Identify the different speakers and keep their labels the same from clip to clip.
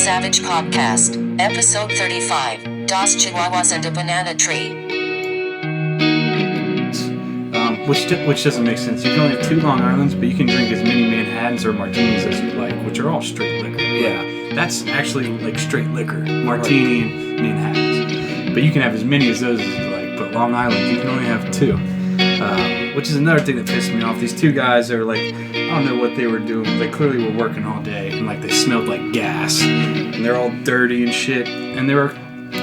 Speaker 1: Savage Podcast, Episode 35, Dos Chihuahuas and a Banana Tree.
Speaker 2: Which doesn't make sense. You can only have 2 Long Islands, but you can drink as many Manhattans or martinis as you like, which are all straight liquor.
Speaker 3: Yeah.
Speaker 2: That's actually like straight liquor, martini and Manhattans. But you can have as many as those as you like, but Long Island, you can only have 2. Which is another thing that pissed me off. These 2 guys are like, I don't know what they were doing. They clearly were working all day, and like they smelled like gas. And they're all dirty and shit. And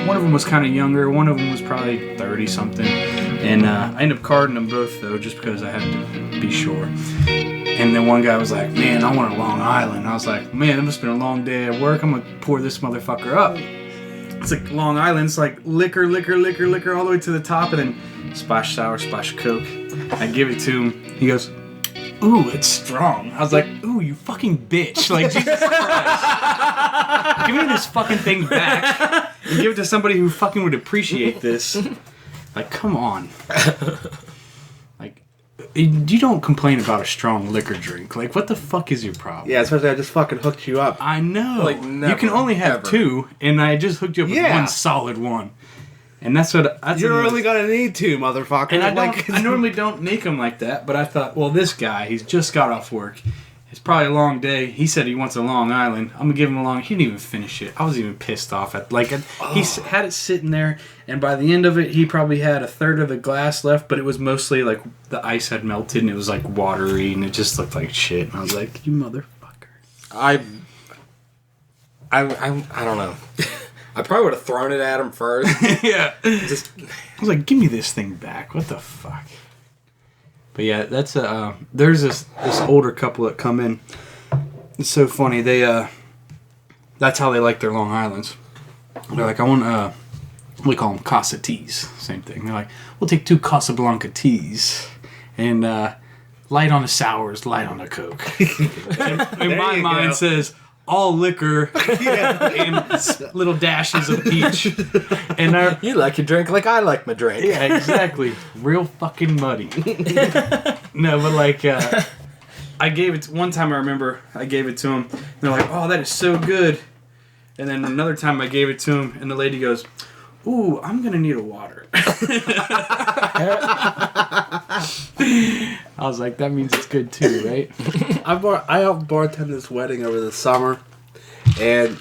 Speaker 2: one of them was kind of younger, one of them was probably 30-something. And I ended up carding them both, though, just because I had to be sure. And then one guy was like, man, I want a Long Island. I was like, man, it must have been a long day at work. I'm going to pour this motherfucker up. It's like Long Island. It's like liquor, all the way to the top, and then splash sour, splash Coke. I give it to him. He goes, ooh, it's strong. I was like, ooh, you fucking bitch. Like, Jesus Christ. Give me this fucking thing back and give it to somebody who fucking would appreciate this. Like, come on. Like, you don't complain about a strong liquor drink. Like, what the fuck is your problem?
Speaker 3: Yeah, especially I just fucking hooked you up.
Speaker 2: I know.
Speaker 4: Like, never,
Speaker 2: you can only have
Speaker 4: ever.
Speaker 2: 2, and I just hooked you up with one solid one. And that's what...
Speaker 3: You're only gonna need 2, motherfucker.
Speaker 2: And I normally don't make them like that, but I thought, well, this guy, he's just got off work. It's probably a long day. He said he wants a Long Island. I'm gonna give him a long... He didn't even finish it. I was even pissed off at... He had it sitting there, and by the end of it, he probably had a third of the glass left, but it was mostly like the ice had melted, and it was like watery, and it just looked like shit. And I was like, you motherfucker.
Speaker 4: I don't know. I probably would have thrown it at him first.
Speaker 2: Yeah. I was like, give me this thing back. What the fuck? But yeah, that's there's this older couple that come in. It's so funny. They that's how they like their Long Islands. They're like, I want we call them Casa teas. Same thing. They're like, we'll take 2 Casablanca teas and light on the sours, light on the Coke. and my mind says, all liquor and little dashes of peach. And
Speaker 4: You like your drink like I like my drink.
Speaker 2: yeah, exactly. Real fucking muddy. No, but like, I gave it, one time I remember I gave it to him. And they're like, oh, that is so good. And then another time I gave it to him, and the lady goes, ooh, I'm going to need a water. I was like, that means it's good too, right?
Speaker 3: I helped bartend this wedding over the summer, and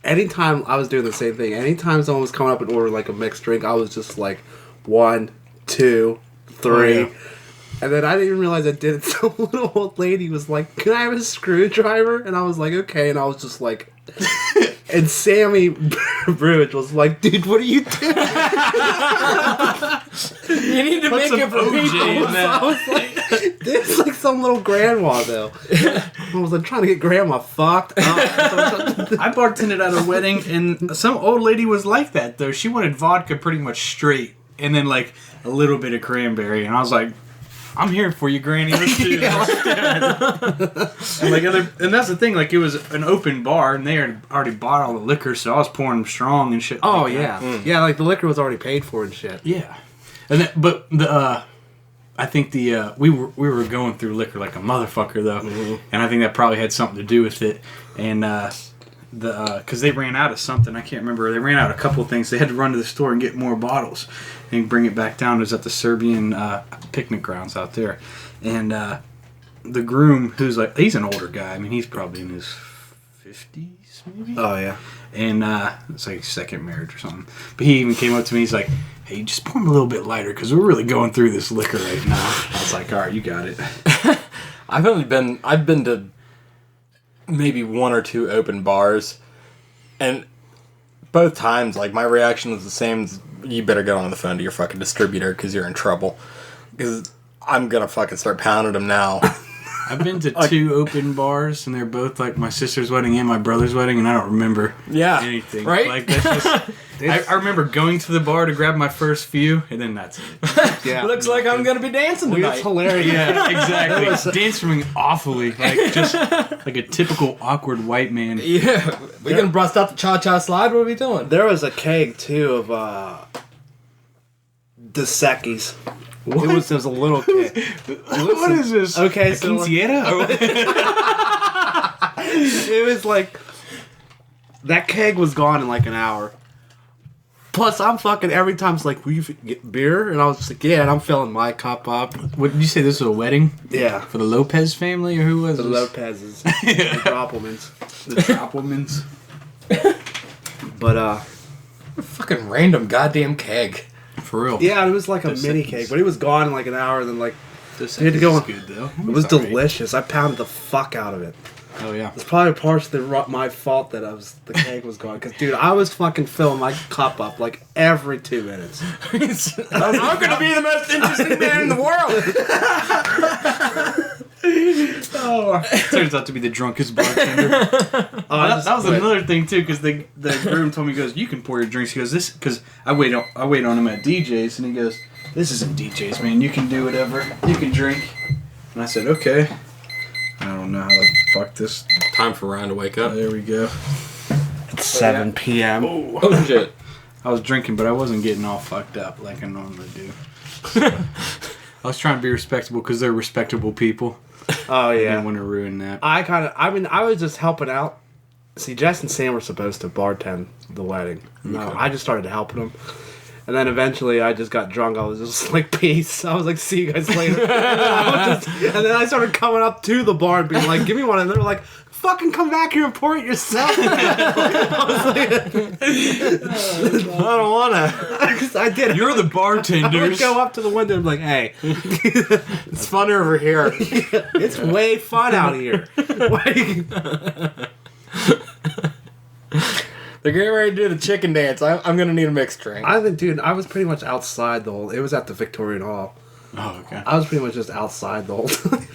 Speaker 3: anytime I was doing the same thing. Anytime someone was coming up and ordering like a mixed drink, I was just like 1, 2, 3.
Speaker 2: Oh, yeah.
Speaker 3: And then I didn't even realize I did it. Some little old lady was like, can I have a screwdriver? And I was like, okay. And I was just like... And Sammy Brewage was like, dude, what are you doing?
Speaker 4: You need to
Speaker 2: Put
Speaker 4: make
Speaker 2: some
Speaker 4: it for
Speaker 2: OJ
Speaker 4: people.
Speaker 2: in that.
Speaker 3: I was like, this is like some little grandma, though. I was like trying to get grandma fucked up.
Speaker 2: I bartended at a wedding, and some old lady was like that, though. She wanted vodka pretty much straight, and then like a little bit of cranberry, and I was like, I'm here for you, Granny. Let's do this. And that's the thing. Like, it was an open bar, and they had already bought all the liquor, so I was pouring them strong and shit.
Speaker 3: Oh,
Speaker 2: like
Speaker 3: yeah.
Speaker 2: that.
Speaker 3: Yeah, like the liquor was already paid for and shit.
Speaker 2: Yeah. And then, but the I think the we were going through liquor like a motherfucker though, and I think that probably had something to do with it. And because they ran out of something, I can't remember. They ran out of a couple of things. They had to run to the store and get more bottles and bring it back down. It was at the Serbian picnic grounds out there, and the groom, who's like, he's an older guy. I mean, he's probably in his 50s maybe.
Speaker 3: Oh, yeah.
Speaker 2: And it's like second marriage or something. But he even came up to me. He's like, hey, just pour him a little bit lighter because we're really going through this liquor right now. I was like, all right, you got it.
Speaker 4: I've been to maybe 1 or 2 open bars, and both times, like, my reaction was the same as, you better get on the phone to your fucking distributor because you're in trouble. Because I'm gonna fucking start pounding them now.
Speaker 2: I've been to 2 open bars, and they're both like my sister's wedding and my brother's wedding, and I don't remember anything.
Speaker 4: Right?
Speaker 2: Like, that's just... I remember going to the bar to grab my first few, and then that's it.
Speaker 3: Yeah.
Speaker 4: Looks like I'm gonna be dancing tonight.
Speaker 3: It's hilarious.
Speaker 2: Yeah, exactly. Dancing awfully, like just like a typical awkward white man.
Speaker 4: Yeah, we gonna bust out the cha-cha slide? What are we doing?
Speaker 3: There was a keg, too, of Dos Equis.
Speaker 2: What?
Speaker 3: It was a little keg.
Speaker 2: What is this?
Speaker 3: Okay,
Speaker 2: a
Speaker 3: so...
Speaker 2: quinceañera?
Speaker 3: It was like... that keg was gone in like an hour. Plus, I'm fucking every time it's like, will you get beer? And I was just like, yeah, and I'm filling my cup up.
Speaker 2: What did you say? This was a wedding?
Speaker 3: Yeah.
Speaker 2: For the Lopez family, or who was
Speaker 3: The
Speaker 2: this?
Speaker 3: Lopez's. The Droppelmans.
Speaker 2: The Droppelmans.
Speaker 3: But,
Speaker 4: Fucking random goddamn keg.
Speaker 2: For real.
Speaker 3: yeah, it was like a
Speaker 2: This
Speaker 3: mini
Speaker 2: is-
Speaker 3: cake, but it was gone in like an hour, and then like,
Speaker 2: This
Speaker 3: You had to go
Speaker 2: is
Speaker 3: on-
Speaker 2: good, though.
Speaker 3: it was
Speaker 2: It's alright.
Speaker 3: delicious. I pounded the fuck out of it.
Speaker 2: Oh, yeah.
Speaker 3: It's probably partially my fault that the cake was gone. Because, dude, I was fucking filling my cup up like every 2 minutes.
Speaker 4: I'm gonna be the most interesting man in the world.
Speaker 2: Turns out to be the drunkest bartender. That was another thing, too, because the groom told me, he goes, you can pour your drinks. He goes, this, because I wait on him at DJ's, and he goes, this isn't DJ's, man. You can do whatever. You can drink. And I said, okay. I don't know how to fuck this.
Speaker 4: Time for Ryan to wake up.
Speaker 2: There we go.
Speaker 3: It's 7 p.m.
Speaker 4: Oh shit.
Speaker 2: I was drinking, but I wasn't getting all fucked up like I normally do. I was trying to be respectable because they're respectable people.
Speaker 3: Oh,
Speaker 2: I
Speaker 3: yeah.
Speaker 2: didn't want to ruin that.
Speaker 3: I was just helping out. See, Jess and Sam were supposed to bartend the wedding. No,
Speaker 2: Okay.
Speaker 3: I just started helping them. And then eventually I just got drunk. I was just like, peace. I was like, see you guys later. And then I started coming up to the bar and being like, give me one. And they were like, fucking come back here and pour it yourself. I was like,
Speaker 4: I don't wanna.
Speaker 3: because I did.
Speaker 2: You're the
Speaker 3: I would
Speaker 2: bartenders.
Speaker 3: go up to the window and be like, hey,
Speaker 4: It's funner over here.
Speaker 3: it's way fun out here.
Speaker 4: They're getting ready to do the chicken dance. I'm gonna need a mixed drink.
Speaker 3: I think, dude, I was pretty much outside the whole. It was at the Victorian Hall.
Speaker 2: Oh, okay.
Speaker 3: I was pretty much just outside the whole time.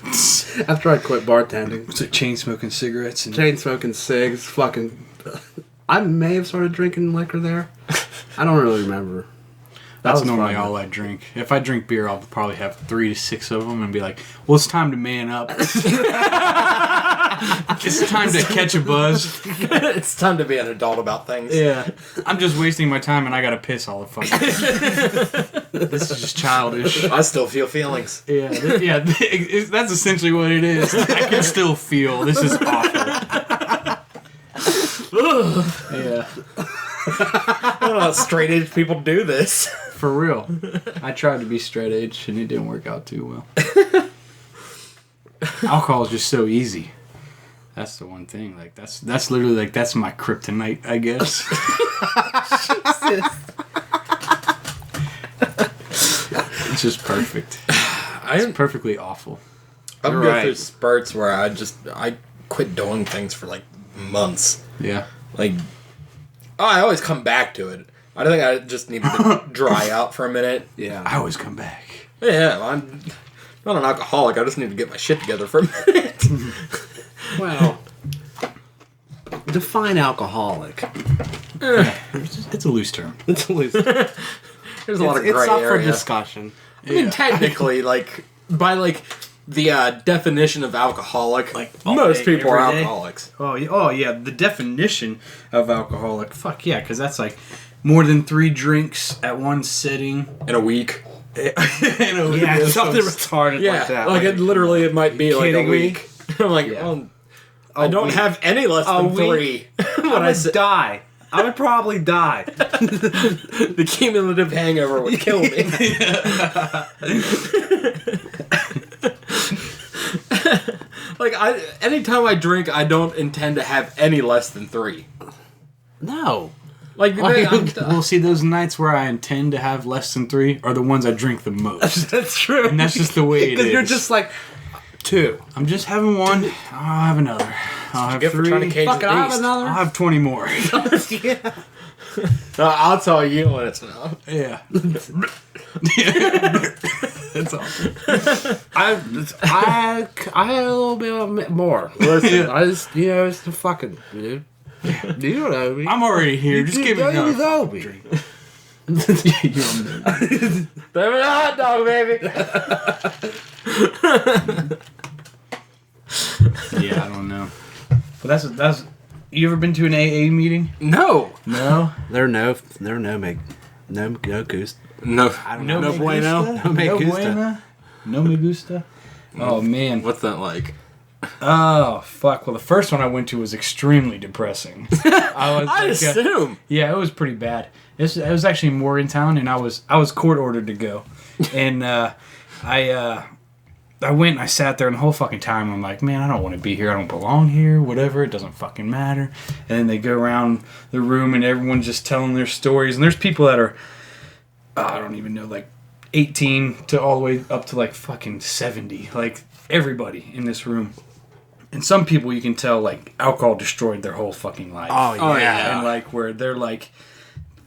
Speaker 3: After I quit bartending.
Speaker 2: So chain smoking cigarettes and
Speaker 3: Chain smoking cigs, fucking. I may have started drinking liquor there. I don't really remember.
Speaker 2: that's
Speaker 3: was
Speaker 2: normally
Speaker 3: fun.
Speaker 2: all I drink. If I drink beer, I'll probably have 3 to 6 of them and be like, well, it's time to man up. It's time to catch a buzz.
Speaker 4: It's time to be an adult about things.
Speaker 2: Yeah. I'm just wasting my time and I gotta piss all the fucking time. This is just childish.
Speaker 4: I still feel feelings.
Speaker 2: Yeah, that's essentially what it is. I can still feel this is awful. Yeah,
Speaker 4: I don't know how straight edge people do this.
Speaker 2: for real. I tried to be straight edge and it didn't work out too well. Alcohol is just so easy. That's the one thing. Like that's literally like that's my kryptonite, I guess. It's just perfect. It's perfectly awful.
Speaker 4: I've
Speaker 3: You're
Speaker 4: been
Speaker 3: right.
Speaker 4: through spurts where I quit doing things for like months.
Speaker 2: Yeah.
Speaker 4: Like, I always come back to it. I think I just needed to dry out for a minute.
Speaker 3: Yeah.
Speaker 2: I always come back.
Speaker 4: Yeah, I'm not an alcoholic. I just need to get my shit together for a minute.
Speaker 3: Well, define alcoholic.
Speaker 2: It's a loose term.
Speaker 3: It's a loose.
Speaker 4: There's a lot of gray
Speaker 3: it's up for
Speaker 4: area.
Speaker 3: discussion.
Speaker 4: I mean, technically, like by like the definition of alcoholic,
Speaker 2: Like, all
Speaker 4: most
Speaker 2: day,
Speaker 4: people are
Speaker 2: every day?
Speaker 4: alcoholics.
Speaker 2: Oh yeah. The definition of alcoholic. Fuck yeah, because that's like more than 3 drinks at one sitting.
Speaker 4: In a week.
Speaker 3: Yeah, something retarded
Speaker 4: Yeah,
Speaker 3: like that.
Speaker 4: like it literally it might be like a
Speaker 3: kidding me?
Speaker 4: week. I'm like,
Speaker 3: Yeah.
Speaker 4: well, I don't have any less than
Speaker 3: week?
Speaker 4: 3.
Speaker 3: I
Speaker 4: When I
Speaker 3: would
Speaker 4: said
Speaker 3: die. I would probably die.
Speaker 4: the cumulative hangover would kill me. Like anytime I drink, I don't intend to have any less than 3.
Speaker 3: No.
Speaker 4: Like
Speaker 2: Well, see, those nights where I intend to have less than 3 are the ones I drink the most.
Speaker 3: That's true.
Speaker 2: And that's just the way it
Speaker 3: Because
Speaker 2: is.
Speaker 3: you're just like, 2.
Speaker 2: I'm just having one. I'll have another. I'll have
Speaker 4: get for
Speaker 2: 3.
Speaker 4: trying to cage
Speaker 3: Fuck
Speaker 4: the
Speaker 3: it, I have
Speaker 4: beast.
Speaker 3: another.
Speaker 2: I'll have 20 more.
Speaker 3: Yeah.
Speaker 4: I'll tell you when it's enough.
Speaker 2: Yeah. That's all.
Speaker 3: I had a little bit more. Listen, I just, it's the fucking, dude. You don't know me.
Speaker 2: I'm already here. Just give me
Speaker 3: You
Speaker 2: another
Speaker 3: know
Speaker 2: fucking
Speaker 3: me.
Speaker 2: drink. You're a man.
Speaker 4: Throw me a hot dog, baby.
Speaker 2: Yeah, I don't know. But that's. You ever been to an AA meeting?
Speaker 4: No.
Speaker 2: No.
Speaker 3: There are no goose.
Speaker 4: No.
Speaker 3: I don't
Speaker 2: No,
Speaker 3: know.
Speaker 2: me
Speaker 4: bueno.
Speaker 2: gusta?
Speaker 3: No me
Speaker 2: No
Speaker 3: gusta.
Speaker 2: bueno? No me gusta? Oh, man.
Speaker 4: What's that like?
Speaker 2: Oh, fuck. Well, the first one I went to was extremely depressing.
Speaker 4: I assume.
Speaker 2: Yeah, it was pretty bad. It was actually in Morgantown, and I was court ordered to go. And I went and I sat there, and the whole fucking time I'm like, man, I don't want to be here. I don't belong here. Whatever. It doesn't fucking matter. And then they go around the room, and everyone's just telling their stories. And there's people that are, I don't even know, like 18 to all the way up to like fucking 70. Like everybody in this room. And some people you can tell like alcohol destroyed their whole fucking life.
Speaker 3: Oh yeah.
Speaker 2: And like where they're like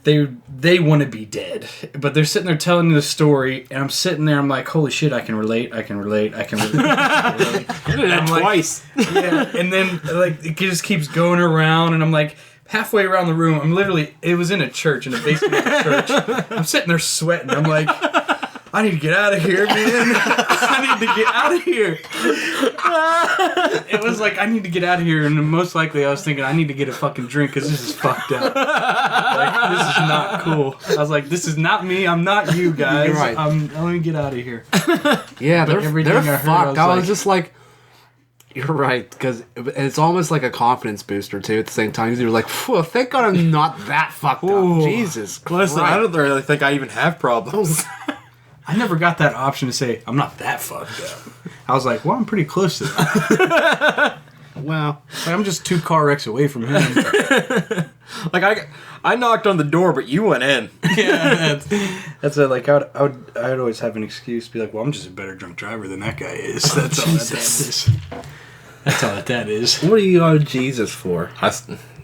Speaker 2: they want to be dead, but they're sitting there telling me the story, and I'm sitting there. I'm like, holy shit, I can relate. I can relate. I can relate.
Speaker 4: You did that twice.
Speaker 2: Yeah, and then like it just keeps going around, and I'm like halfway around the room. It was in a church, in the basement of a church. I'm sitting there sweating. I'm like, I need to get out of here, man. I need to get out of here. It was like, I need to get out of here, and most likely I was thinking, I need to get a fucking drink because this is fucked up. Like, this is not cool. I was like, this is not me. I'm not you guys.
Speaker 3: You're right.
Speaker 2: Let me get out of here.
Speaker 3: Yeah,
Speaker 2: But everything
Speaker 3: they're
Speaker 2: I heard,
Speaker 3: fucked.
Speaker 2: I
Speaker 3: I
Speaker 2: was
Speaker 3: was
Speaker 2: like-
Speaker 3: just like, you're right, because it's almost like a confidence booster too. At the same time, you're like, "Whew, thank God I'm not that fucked
Speaker 2: Ooh.
Speaker 3: up." Jesus Christ.
Speaker 4: Listen, I don't really think I even have problems.
Speaker 2: I never got that option to say, I'm not that fucked up. I was like, well, I'm pretty close to that.
Speaker 3: Well,
Speaker 2: Like, I'm just 2 car wrecks away from him.
Speaker 4: Like I knocked on the door, but you went in.
Speaker 2: Yeah, that's it. Like I'd always have an excuse to be like, well, I'm just a better drunk driver than that guy is. That's all that is. That's all that is.
Speaker 3: what are you on Jesus for?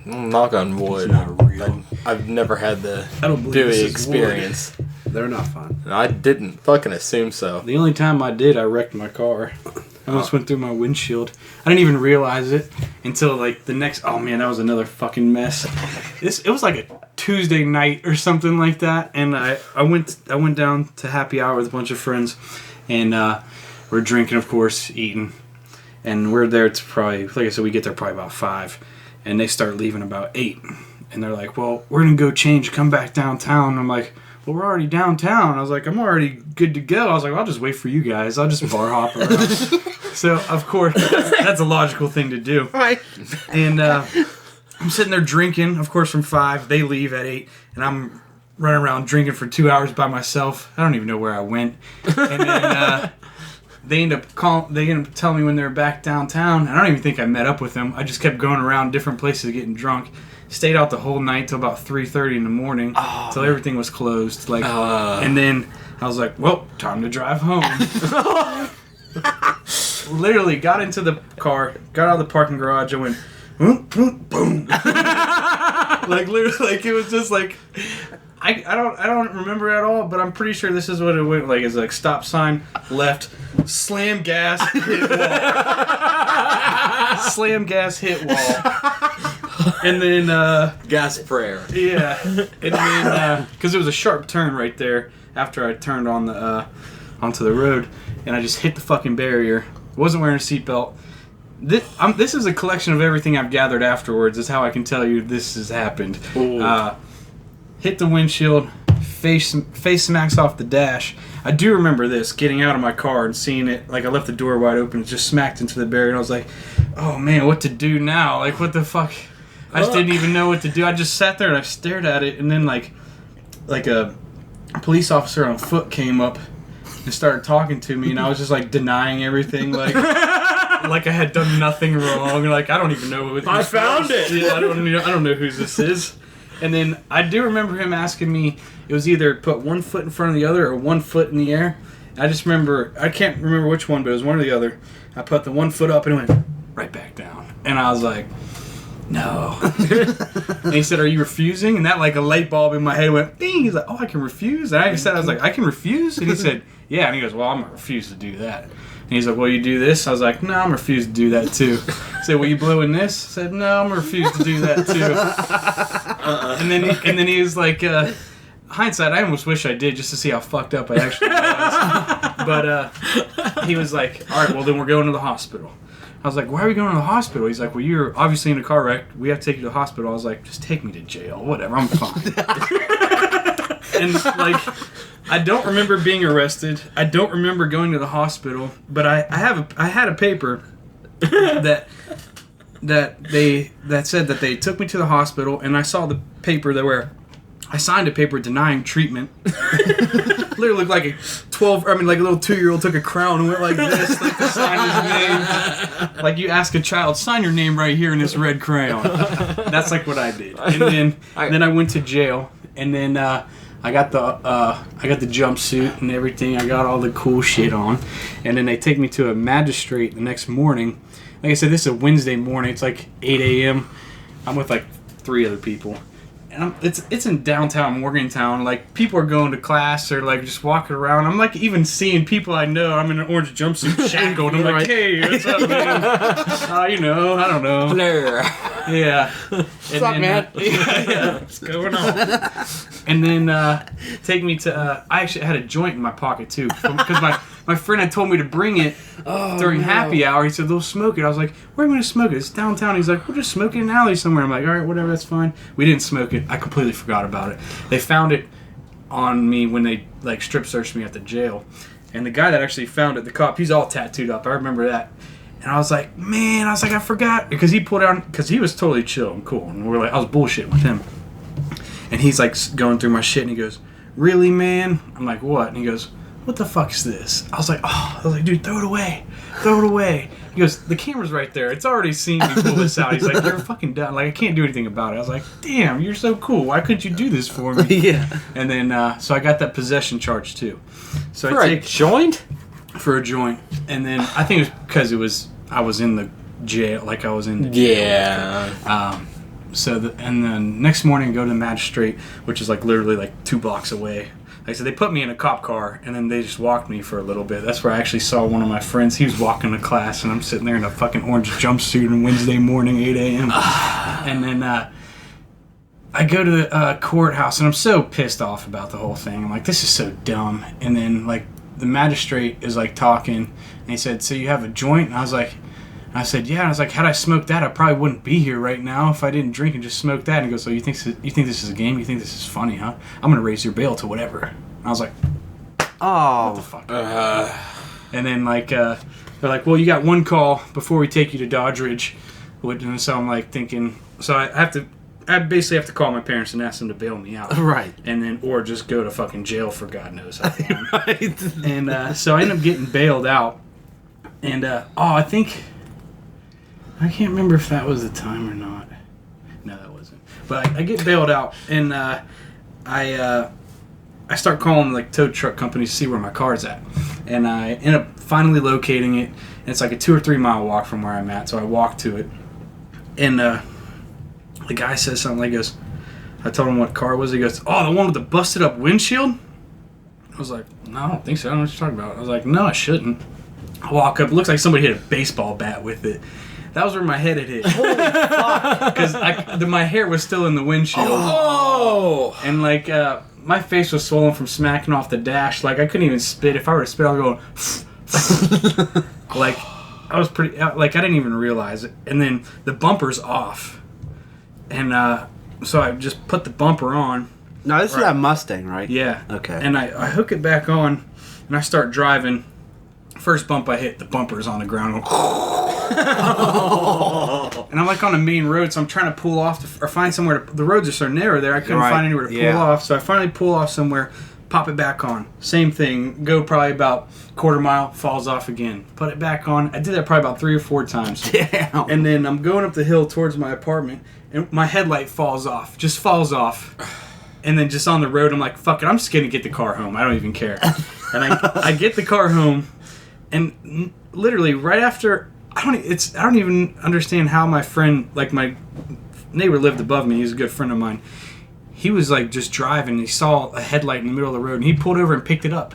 Speaker 4: Knock on wood.
Speaker 2: It's not real.
Speaker 4: I've never had the
Speaker 2: I don't believe
Speaker 4: Dewey
Speaker 2: this is
Speaker 4: experience.
Speaker 3: They're not fun.
Speaker 4: I didn't fucking assume so.
Speaker 2: The only time I did, I wrecked my car. I almost went through my windshield. I didn't even realize it until like the next. Oh man, that was another fucking mess. It was like a Tuesday night or something like that, and I went down to happy hour with a bunch of friends, and we're drinking, of course, eating, and we're there. It's probably, like I said, we get there probably about 5, and they start leaving about 8, and they're like, "Well, we're gonna go change, come back downtown." And I'm like, well, we're already downtown. I was like, I'm already good to go. I was like, well, I'll just wait for you guys. I'll just bar hop around. So, of course, that's a logical thing to do.
Speaker 3: Right.
Speaker 2: And I'm sitting there drinking, of course, from 5. They leave at 8. And I'm running around drinking for 2 hours by myself. I don't even know where I went. And then they end up telling me when they're back downtown. I don't even think I met up with them. I just kept going around different places getting drunk. Stayed out the whole night till about 3:30 in the morning, till everything was closed. Like, and then I was like, "Well, time to drive home." Literally, got into the car, got out of the parking garage, and went, boom, boom, boom. Like literally, like it was just like, I don't remember at all, but I'm pretty sure this is what it went like. It's like stop sign, left, slam gas, hit wall, slam gas, hit wall. And then,
Speaker 4: Gas prayer.
Speaker 2: yeah, and then, because it was a sharp turn right there after I turned on the, onto the road, and I just hit the fucking barrier. Wasn't wearing a seatbelt. This is a collection of everything I've gathered afterwards, is how I can tell you this has happened. Hit the windshield, face smacks off the dash. I do remember this, getting out of my car and seeing it, like I left the door wide open, it just smacked into the barrier, and I was like, oh man, what to do now? Like, what the fuck? I just didn't even know what to do. I just sat there and I stared at it, and then like a police officer on foot came up and started talking to me, and I was just like denying everything, like I had done nothing wrong. Like, I don't even know what
Speaker 4: I found it.
Speaker 2: Yeah, I don't know who this is. And then I do remember him asking me, it was either put one foot in front of the other or one foot in the air. I just remember, I can't remember which one, but it was one or the other. I put the one foot up and it went right back down. And I was like, no. And he said, are you refusing? And that, like, a light bulb in my head went ding. He's like, oh, I can refuse? And I was like, I can refuse? And he said, yeah. And he goes, well, I'm going to refuse to do that. And he's like, well, you do this? I was like, no, I'm going to refuse to do that too. He said, well, you blowing this? I said, no, I'm going to refuse to do that too. And then he was like, hindsight, I almost wish I did just to see how fucked up I actually was. But he was like, all right, well, then we're going to the hospital. I was like, why are we going to the hospital? He's like, well, you're obviously in a car wreck. We have to take you to the hospital. I was like, just take me to jail. Whatever, I'm fine. And, like, I don't remember being arrested. I don't remember going to the hospital. But I had a paper that said that they took me to the hospital, and I saw the paper that where I signed a paper denying treatment. Literally looked like a little 2-year-old took a crown and went like this, like to sign his name. Like you ask a child, sign your name right here in this red crayon. That's like what I did. And then I went to jail, and then I got the jumpsuit and everything. I got all the cool shit on, and then they take me to a magistrate the next morning. Like I said, this is a Wednesday morning. It's like 8 a.m. I'm with like 3 other people. And it's in downtown Morgantown. Like, people are going to class or, like, just walking around. I'm, like, even seeing people I know. I'm in an orange jumpsuit shackled. I'm like, hey, what's up, man? I don't know.
Speaker 4: Blur.
Speaker 2: Yeah.
Speaker 3: What's up, man?
Speaker 2: Yeah. What's going on? And then take me to... I actually had a joint in my pocket, too. Because my friend had told me to bring it during happy hour. He said, they'll smoke it. I was like, where are we going to smoke it? It's downtown. He's like, we'll just smoke it in an alley somewhere. I'm like, all right, whatever, that's fine. We didn't smoke it. I completely forgot about it. They found it on me when they, like, strip searched me at the jail. And the guy that actually found it, the cop, he's all tattooed up. I remember that. And I was like, man, I forgot. Because he pulled out, because he was totally chill and cool. And we're like, I was bullshitting with him. And he's, like, going through my shit, and he goes, really, man? I'm like, what? And he goes, what the fuck is this? I was like, dude, throw it away. Throw it away. He goes, the camera's right there. It's already seen me pull this out. He's like, you're fucking done. Like, I can't do anything about it. I was like, damn, you're so cool. Why couldn't you do this for me?
Speaker 3: Yeah.
Speaker 2: And then, so I got that possession charge, too. So
Speaker 4: For a joint?
Speaker 2: For a joint. And then, I think it was because I was in the jail. Like, I was in the jail.
Speaker 4: Yeah.
Speaker 2: And then next morning I go to the magistrate, which is like literally like 2 blocks away. Like I said, they put me in a cop car, and then they just walked me for a little bit. That's where I actually saw one of my friends. He was walking to class, and I'm sitting there in a fucking orange jumpsuit on Wednesday morning, 8 a.m. And then I go to the courthouse, and I'm so pissed off about the whole thing. I'm like, this is so dumb. And then like the magistrate is like talking, and he said, so you have a joint? And I said, yeah. And I was like, had I smoked that, I probably wouldn't be here right now if I didn't drink and just smoke that. And he goes, so you think this is a game? You think this is funny, huh? I'm going to raise your bail to whatever. And I was like,
Speaker 3: Oh.
Speaker 2: what the fuck? And then, like, they're like, well, you got 1 call before we take you to Doddridge. And so I'm, like, thinking, so I basically have to call my parents and ask them to bail me out.
Speaker 3: Right.
Speaker 2: And then, or just go to fucking jail for God knows how long.
Speaker 3: Right.
Speaker 2: And so I end up getting bailed out. And, I can't remember if that was the time or not. No, that wasn't. But I get bailed out, and I start calling like tow truck companies to see where my car's at, and I end up finally locating it. And it's like a 2 or 3 mile walk from where I'm at, so I walk to it, and the guy says something. He goes, I told him what car it was. He goes, oh, the one with the busted up windshield. I was like, no, I don't think so. I don't know what you're talking about. I was like, no, I shouldn't. I walk up. It looks like somebody hit a baseball bat with it. That was where my head had hit. Holy fuck! Because my hair was still in the windshield.
Speaker 4: Oh!
Speaker 2: And like my face was swollen from smacking off the dash. Like I couldn't even spit. If I were to spit, I was going. Like I was pretty. Like I didn't even realize it. And then the bumper's off. And so I just put the bumper on.
Speaker 3: No, this is that Mustang, right?
Speaker 2: Yeah.
Speaker 3: Okay.
Speaker 2: And I hook it back on, and I start driving. First bump I hit, the bumper's on the ground. And I'm like on a main road, so I'm trying to pull off or find somewhere to. The roads are so narrow there, I couldn't find anywhere to pull off. So I finally pull off somewhere, pop it back on. Same thing. Go probably about 1/4 mile, falls off again. Put it back on. I did that probably about 3 or 4 times.
Speaker 3: Damn.
Speaker 2: And then I'm going up the hill towards my apartment, and my headlight falls off. Just falls off. And then just on the road, I'm like, fuck it, I'm just gonna get the car home. I don't even care. And I get the car home. And literally right after, I don't even understand how my friend, like my neighbor lived above me. He was a good friend of mine. He was like just driving. He saw a headlight in the middle of the road, and he pulled over and picked it up.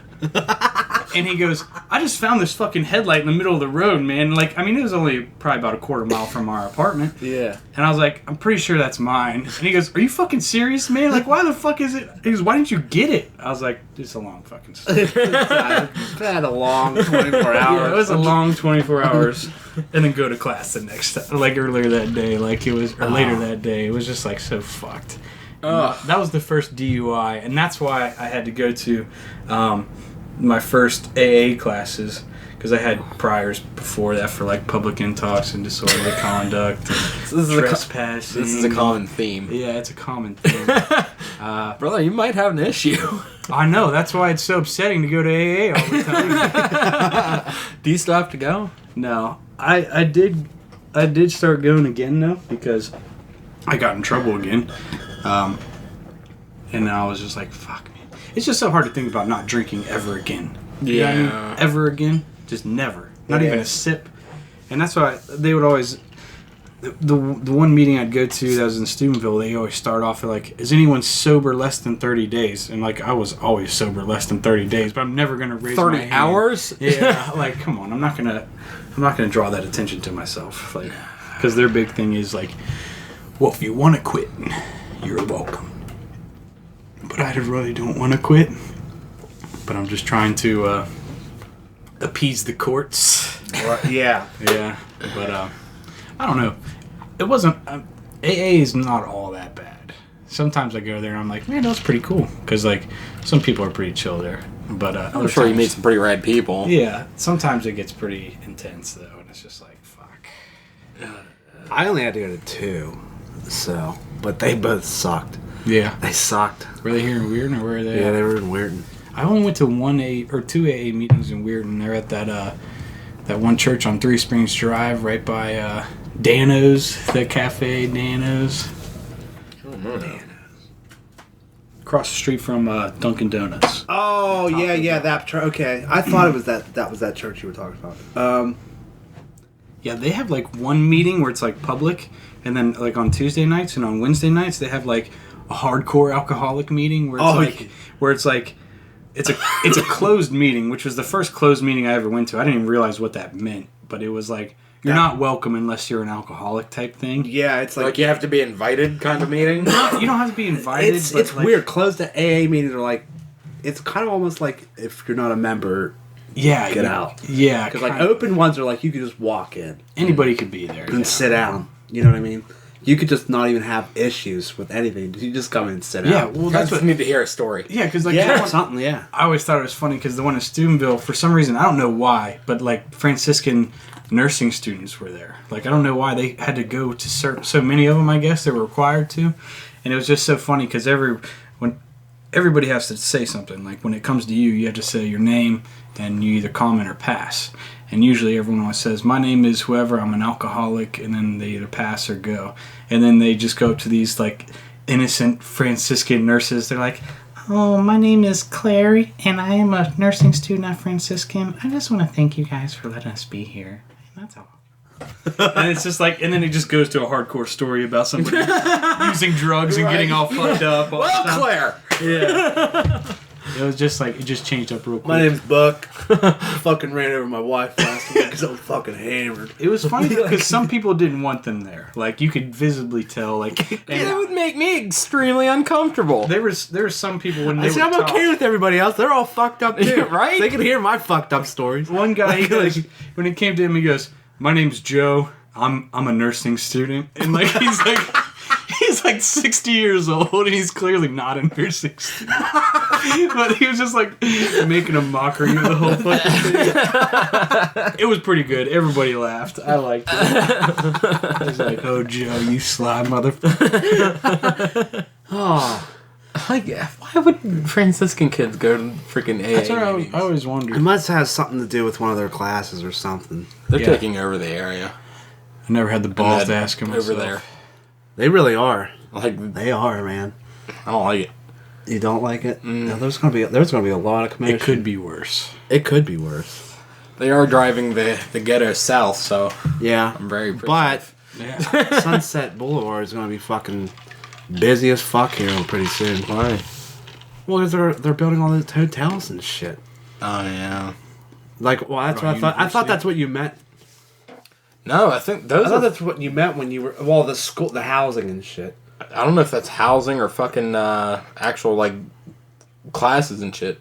Speaker 2: And he goes, I just found this fucking headlight in the middle of the road, man. Like, I mean, it was only probably about 1/4 mile from our apartment.
Speaker 3: Yeah.
Speaker 2: And I was like, I'm pretty sure that's mine. And he goes, are you fucking serious, man? Like, why the fuck is it? He goes, why didn't you get it? I was like, it's a long fucking story.
Speaker 3: It's had a long 24 hours.
Speaker 2: Yeah, it was a long 24 hours. And then go to class the next, like earlier that day, like it was, or later that day. It was just like so fucked. That was the first DUI, and that's why I had to go to my first AA classes, because I had priors before that for like public intox and disorderly conduct and
Speaker 4: So this is
Speaker 2: trespassing.
Speaker 4: This is a common theme.
Speaker 2: Yeah, it's a common thing.
Speaker 4: Brother, you might have an issue.
Speaker 2: I know, that's why it's so upsetting to go to AA all the time.
Speaker 4: Do you still have to go?
Speaker 2: No, I did start going again though because I got in trouble again, and I was just like, fuck, man. It's just so hard to think about not drinking ever again. You know what I mean? Ever again, just never, not even a sip. And that's why they would always. The one meeting I'd go to that was in Steubenville, they always start off with like, is anyone sober less than 30 days? And like, I was always sober less than 30 days, but I'm never gonna raise
Speaker 4: 30
Speaker 2: my hand.
Speaker 4: hours?
Speaker 2: Yeah, like, come on, I'm not gonna draw that attention to myself, like, because their big thing is like, well, if you want to quit, you're welcome. But I really don't want to quit. But I'm just trying to appease the courts.
Speaker 3: Yeah.
Speaker 2: Yeah, but I don't know. It wasn't. AA is not all that bad. Sometimes I go there and I'm like, man, that's pretty cool. Because like some people are pretty chill there. But
Speaker 4: I'm sure you meet some pretty rad people.
Speaker 2: Yeah, sometimes it gets pretty intense though, and it's just like, fuck.
Speaker 3: I only had to go to 2, so, but they both sucked.
Speaker 2: Yeah.
Speaker 3: They sucked.
Speaker 2: Were they here in Weirton or where are they?
Speaker 3: Yeah,
Speaker 2: at?
Speaker 3: they were in Weirton.
Speaker 2: I only went to 2 AA meetings in Weirton. They're at that one church on Three Springs Drive, right by Dano's, the Cafe Dano's. Across the street from Dunkin' Donuts.
Speaker 3: Oh yeah, that church. Okay, I thought it was that was that church you were talking about.
Speaker 2: Yeah, they have like one meeting where it's like public, and then like on Tuesday nights and on Wednesday nights they have like a hardcore alcoholic meeting where it's it's a closed meeting, which was the first closed meeting I ever went to. I didn't even realize what that meant, but it was like you're not welcome unless you're an alcoholic type thing.
Speaker 3: Yeah, it's
Speaker 4: Like you have to be invited kind of meeting?
Speaker 2: You don't have to be invited.
Speaker 3: It's
Speaker 2: like,
Speaker 3: weird. Closed to AA meetings are like, it's kind of almost like if you're not a member,
Speaker 2: Yeah,
Speaker 3: get out.
Speaker 2: Yeah,
Speaker 3: because like open ones are like you could just walk in
Speaker 2: anybody could be there
Speaker 3: and sit down. You know what I mean? You could just not even have issues with anything. You just come in and sit
Speaker 2: Yeah,
Speaker 3: out.
Speaker 2: well,
Speaker 4: I
Speaker 2: that's
Speaker 4: just
Speaker 2: what.
Speaker 4: need to hear a story.
Speaker 2: Yeah, because like
Speaker 3: Yeah,
Speaker 2: that one-
Speaker 3: something. Yeah.
Speaker 2: I always thought it was funny because the one in Steubenville, for some reason, I don't know why, but like Franciscan nursing students were there. Like I don't know why they had to go to so many of them. I guess they were required to, and it was just so funny because when everybody has to say something. Like when it comes to you have to say your name and you either comment or pass. And usually everyone always says, my name is whoever, I'm an alcoholic, and then they either pass or go. And then they just go up to these like innocent Franciscan nurses. They're like, oh, my name is Clary, and I am a nursing student at Franciscan. I just want to thank you guys for letting us be here. And that's all. And it's just like, and then it just goes to a hardcore story about somebody using drugs and getting all fucked up.
Speaker 4: Well, Claire!
Speaker 2: Yeah. It was just like, it just changed up real quick.
Speaker 3: My name's Buck. Fucking ran over my wife last week because I was fucking hammered.
Speaker 2: It was funny because some people didn't want them there. Like, you could visibly tell, like...
Speaker 4: It would make me extremely uncomfortable.
Speaker 2: There was some people when they
Speaker 3: I see,
Speaker 2: would
Speaker 3: I'm
Speaker 2: talk,
Speaker 3: okay with everybody else. They're all fucked up too,
Speaker 4: Right?
Speaker 3: They can hear my fucked up stories.
Speaker 2: one guy, he goes, when it came to him, he goes, my name's Joe. I'm a nursing student. And, like, he's like 60 years old, and he's clearly not a nursing student. But he was just, like, making a mockery of the whole fucking thing. It was pretty good. Everybody laughed. I liked it. I was like, oh, Joe, you sly motherfucker.
Speaker 3: Oh,
Speaker 4: Like, why would Franciscan kids go to freaking AA
Speaker 2: That's what I
Speaker 4: meetings?
Speaker 2: always
Speaker 3: it
Speaker 2: wondered.
Speaker 3: must have something to do with one of their classes or something.
Speaker 4: They're
Speaker 2: Yeah.
Speaker 4: taking over the area.
Speaker 2: I never had the balls
Speaker 4: And
Speaker 2: to
Speaker 4: that
Speaker 2: ask him
Speaker 4: over
Speaker 2: myself.
Speaker 4: there.
Speaker 3: They really are.
Speaker 4: Like,
Speaker 3: They are, man.
Speaker 4: I don't like it.
Speaker 3: You don't like it? No, there's gonna be a lot of commotion.
Speaker 2: It could be worse.
Speaker 3: It could be worse.
Speaker 4: They are driving the ghetto south, so
Speaker 3: Yeah,
Speaker 4: I'm very
Speaker 3: but
Speaker 2: Yeah.
Speaker 3: Sunset Boulevard is gonna be fucking busy as fuck here pretty soon.
Speaker 4: Why?
Speaker 3: Well, because they're building all these hotels and shit.
Speaker 4: Oh, yeah.
Speaker 3: Like, well, that's what I thought. I thought that's what you meant.
Speaker 4: No, I think those
Speaker 3: I thought
Speaker 4: are...
Speaker 3: that's what you meant when you were the school, the housing and shit.
Speaker 4: I don't know if that's housing or fucking actual, like, classes and shit.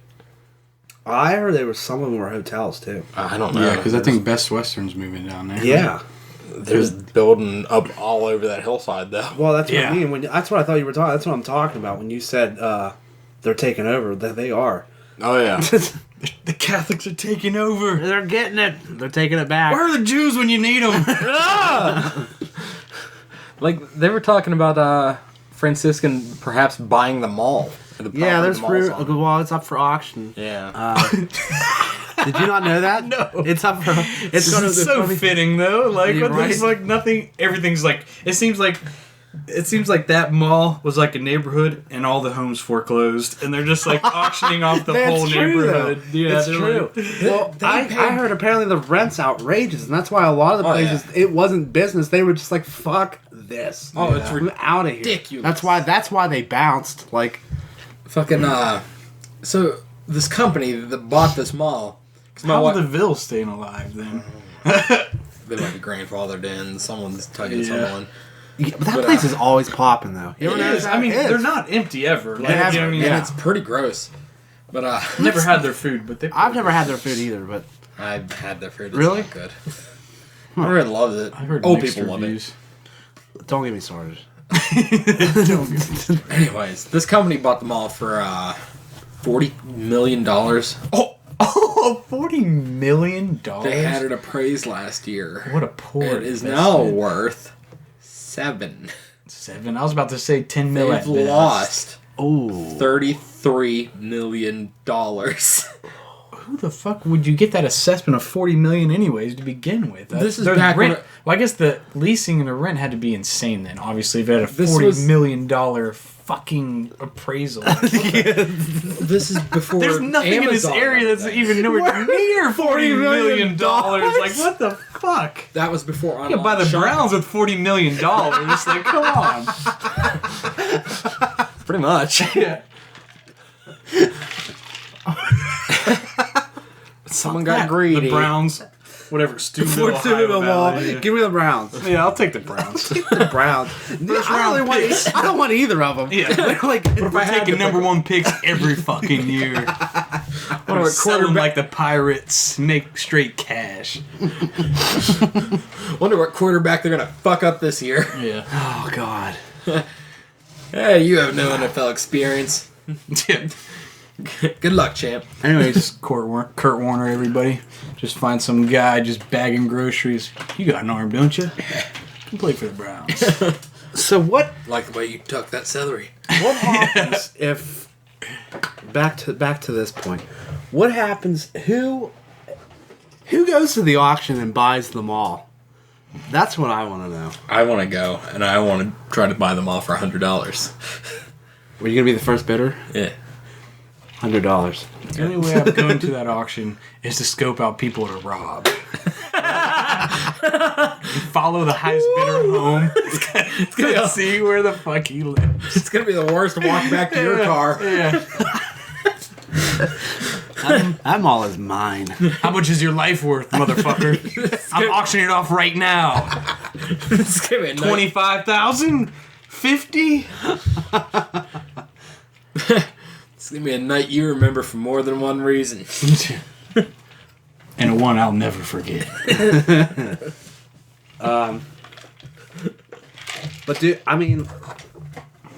Speaker 3: I heard there were some of them were hotels too.
Speaker 4: I don't know.
Speaker 2: Yeah, because I think Best Western's moving down there.
Speaker 3: Yeah.
Speaker 4: There's building up all over that hillside, though.
Speaker 3: Well, that's what
Speaker 2: Yeah.
Speaker 3: I mean. That's what I thought you were talking. That's what I'm talking about when you said they're taking over. That they are.
Speaker 4: Oh, yeah.
Speaker 2: The Catholics are taking over.
Speaker 3: They're getting it. They're taking it back.
Speaker 2: Where are the Jews when you need them?
Speaker 4: Like, they were talking about Franciscan perhaps buying the mall.
Speaker 3: Yeah, there's fruit. Well, it's up for auction.
Speaker 4: Yeah.
Speaker 3: Did you not know that?
Speaker 2: No.
Speaker 3: It's up for. It's going to
Speaker 2: so fitting though. Like,
Speaker 3: Yeah,
Speaker 2: what there's
Speaker 3: right?
Speaker 2: like nothing. Everything's like. It seems like that mall was like a neighborhood, and all the homes foreclosed, and they're just like auctioning off the whole neighborhood. Yeah,
Speaker 3: it's
Speaker 2: they're
Speaker 3: true.
Speaker 2: like-
Speaker 3: Well, I heard apparently the rent's outrageous, and that's why a lot of the
Speaker 4: Oh,
Speaker 3: places it wasn't business. They were just like, "Fuck this."
Speaker 4: Oh, it's
Speaker 3: I'm out of here.
Speaker 4: ridiculous.
Speaker 3: That's why they bounced. Like,
Speaker 4: Fucking, so this company that bought this mall, 'cause my
Speaker 2: How
Speaker 4: wife,
Speaker 2: are the Vills staying alive then?
Speaker 4: they might be grandfathered in, someone's tugging
Speaker 2: Yeah.
Speaker 4: someone.
Speaker 3: yeah, but that
Speaker 4: But,
Speaker 3: place is always popping though. You ever
Speaker 2: It
Speaker 3: notice
Speaker 2: is.
Speaker 3: that?
Speaker 2: I mean,
Speaker 3: It is.
Speaker 2: they're not empty ever. Like,
Speaker 3: Never.
Speaker 2: you know what I mean?
Speaker 4: And
Speaker 3: Yeah.
Speaker 4: it's pretty gross. But,
Speaker 2: Never had their food, but they.
Speaker 3: I've never had their food either, but
Speaker 4: I've had their food. It's
Speaker 3: Really?
Speaker 4: not good. Everyone loves it.
Speaker 2: I heard
Speaker 4: Old
Speaker 2: mixed
Speaker 4: people love it.
Speaker 2: reviews.
Speaker 3: don't get me started.
Speaker 4: Anyways, this company bought the mall for $40 million.
Speaker 2: Oh, $40 million.
Speaker 4: They had it appraised last year.
Speaker 2: What a poor.
Speaker 4: It is now
Speaker 2: investment.
Speaker 4: worth $7.
Speaker 2: 7. I was about to say 10 mil.
Speaker 4: They've lost
Speaker 3: Oh,
Speaker 4: $33 million.
Speaker 2: Who the fuck would you get that assessment of $40 million anyways to begin with?
Speaker 4: This is
Speaker 2: the
Speaker 4: back when
Speaker 2: rent. Well, I guess the leasing and the rent had to be insane then. Obviously, if it had a
Speaker 4: This
Speaker 2: $40
Speaker 4: was-
Speaker 2: million fucking appraisal.
Speaker 4: This is before
Speaker 2: There's nothing in this
Speaker 4: Amazon
Speaker 2: area that's
Speaker 4: and
Speaker 2: even nowhere near $40 million.
Speaker 3: $40
Speaker 2: Like, what the fuck?
Speaker 4: that was before online
Speaker 2: You could buy the
Speaker 4: shopping.
Speaker 2: Browns with $40 million. It's like, come on.
Speaker 4: Pretty much.
Speaker 2: Yeah.
Speaker 4: Someone got greedy.
Speaker 2: The Browns, whatever, Steubenville, Ohio Valley, yeah.
Speaker 3: Give me the Browns.
Speaker 2: Yeah, I'll take the Browns.
Speaker 3: The Browns. I don't want either of them.
Speaker 2: Yeah.
Speaker 3: They're like,
Speaker 2: We're taking number 1 picks every fucking year.
Speaker 4: What about
Speaker 2: Sell them
Speaker 4: quarterback?
Speaker 2: like the Pirates, make straight cash.
Speaker 4: Wonder what quarterback they're gonna fuck up this year.
Speaker 2: Yeah.
Speaker 3: oh god.
Speaker 4: Hey, you have no NFL experience. Good luck, champ.
Speaker 2: Anyways, Kurt Warner, everybody. Just find some guy just bagging groceries. You got an arm, don't you? You can play for the Browns.
Speaker 3: So what
Speaker 4: Like the way you tuck that celery.
Speaker 3: happens if back to this point? What happens? Who goes to the auction and buys them all? That's what I want to know.
Speaker 4: I want to go, and I want to try to buy them all for $100.
Speaker 3: Were you gonna be the first bidder?
Speaker 4: Yeah.
Speaker 3: $100.
Speaker 2: The only way I'm going to that auction is to scope out people to rob. You follow the highest bidder home. It's gonna see where the fuck he lives.
Speaker 4: It's gonna be the worst to walk back to your car.
Speaker 2: Yeah.
Speaker 3: That mall is mine.
Speaker 2: How much is your life worth, motherfucker? I'm auctioning it off right now.
Speaker 4: It's gonna be a night-
Speaker 2: 25,000? 50?
Speaker 4: It's gonna be a night you remember for more than one reason.
Speaker 2: And a one I'll never forget.
Speaker 3: But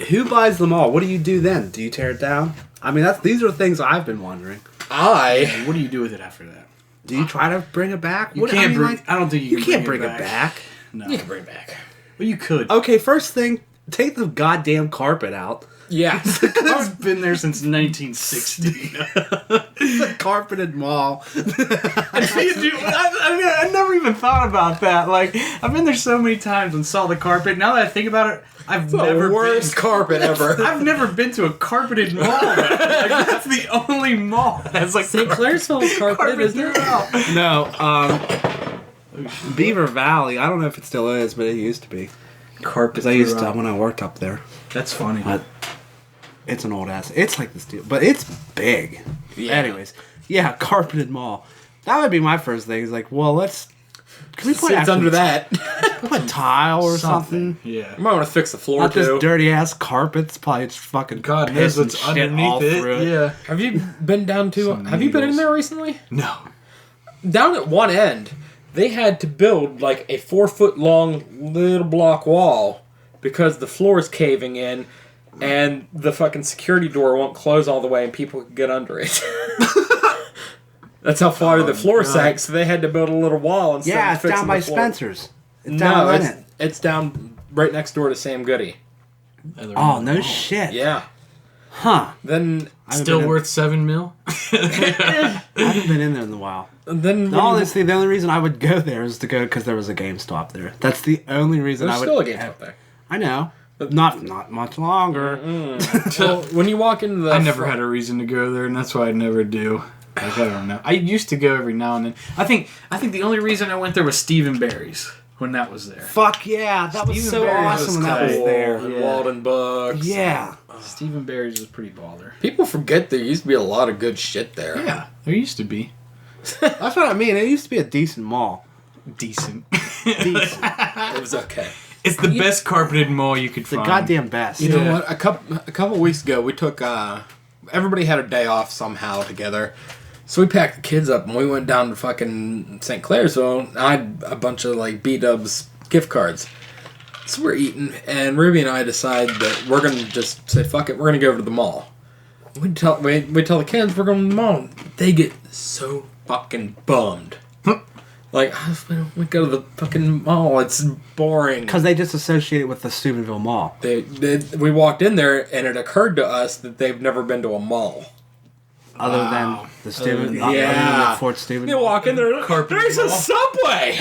Speaker 3: who buys them all? What do you do then? Do you tear it down? I mean, these are things I've been wondering.
Speaker 2: What do you do with it after that?
Speaker 3: Do you try to bring it back?
Speaker 2: You can't bring. I don't think
Speaker 3: You
Speaker 2: you
Speaker 3: can't bring it back.
Speaker 2: No.
Speaker 4: You can bring it back.
Speaker 2: Well, you could.
Speaker 3: Okay, first thing, take the goddamn carpet out.
Speaker 4: Yeah.
Speaker 2: It's been there since 1960.
Speaker 3: It's a carpeted mall.
Speaker 2: I never even thought about that. Like, I've been there so many times and saw the carpet. Now that I think about it, I've never
Speaker 4: The worst carpet ever.
Speaker 2: I've never been to a carpeted mall. Like, that's the only mall that's like
Speaker 4: St. Clairsville's carpet, isn't it?
Speaker 2: throughout.
Speaker 3: No, Beaver Valley. I don't know if it still is, but it used to be.
Speaker 2: Carpet.
Speaker 3: Because I used to when I worked up there.
Speaker 2: That's funny.
Speaker 3: But it's an old ass. It's like this deal, but it's big.
Speaker 4: Yeah.
Speaker 3: Anyways, yeah, carpeted mall. That would be my first thing. Is like, well, can we put
Speaker 4: It's under that.
Speaker 3: put tile or something?
Speaker 2: Yeah.
Speaker 4: You might want to fix the floor
Speaker 3: Not
Speaker 4: too.
Speaker 3: this dirty ass carpets. Probably it's fucking
Speaker 2: God
Speaker 3: piss
Speaker 2: knows
Speaker 3: and
Speaker 2: what's
Speaker 3: shit
Speaker 2: underneath
Speaker 3: all through
Speaker 2: it. Yeah.
Speaker 4: Have you been down to?
Speaker 2: Some
Speaker 4: Have you been in
Speaker 2: needles.
Speaker 4: there recently?
Speaker 2: No.
Speaker 4: Down at one end, they had to build like a 4-foot long little block wall because the floor is caving in, and the fucking security door won't close all the way, and people can get under it. That's how far the floor
Speaker 2: God.
Speaker 4: sank, so they had to build a little wall instead
Speaker 3: Yeah,
Speaker 4: of
Speaker 3: it's
Speaker 4: fixing
Speaker 3: down by
Speaker 4: the floor.
Speaker 3: Spencer's. It's
Speaker 4: No,
Speaker 3: down Lennon.
Speaker 4: it's down right next door to Sam Goody.
Speaker 3: Oh, no shit.
Speaker 4: Yeah.
Speaker 3: Huh.
Speaker 4: Then
Speaker 2: Still worth $7 million?
Speaker 3: I haven't been in there in a while. Honestly, the only reason I would go there is to go because there was a GameStop there. That's the only reason
Speaker 4: there's
Speaker 3: I would.
Speaker 4: still a game out there.
Speaker 3: I know. Not much longer.
Speaker 4: Well, when you walk into the
Speaker 2: I never had a reason to go there, and that's why I never do. Like, I don't know. I used to go every now and then. I think the only reason I went there was Stephen Barry's when that was there.
Speaker 3: Fuck yeah, that was
Speaker 2: Steven
Speaker 3: so
Speaker 2: Barry's
Speaker 3: awesome
Speaker 2: was
Speaker 3: when that was
Speaker 2: cool.
Speaker 3: there.
Speaker 4: and Walden Books.
Speaker 3: Yeah.
Speaker 2: Stephen Barry's was pretty baller.
Speaker 4: People forget there used to be a lot of good shit there.
Speaker 2: Yeah, there used to be.
Speaker 3: That's what I mean. It used to be a decent mall.
Speaker 2: Decent.
Speaker 3: Decent.
Speaker 4: It was okay.
Speaker 2: It's the best carpeted mall you could
Speaker 3: The
Speaker 2: find.
Speaker 3: goddamn best.
Speaker 4: You know what? A couple weeks ago, we took everybody had a day off somehow together, so we packed the kids up and we went down to fucking St. Clairsville. I had a bunch of like B-Dubs gift cards, so we're eating, and Ruby and I decide that we're gonna just say fuck it, we're gonna go over to the mall. We tell the kids we're going to the mall. They get so fucking bummed. Like, we go to the fucking mall. It's boring.
Speaker 3: Because they just associate it with the Steubenville Mall.
Speaker 4: We walked in there, and it occurred to us that they've never been to a mall.
Speaker 3: Other than the Steubenville.
Speaker 4: yeah.
Speaker 3: Other than the Fort Steubenville.
Speaker 4: You walk in there, there's a Subway!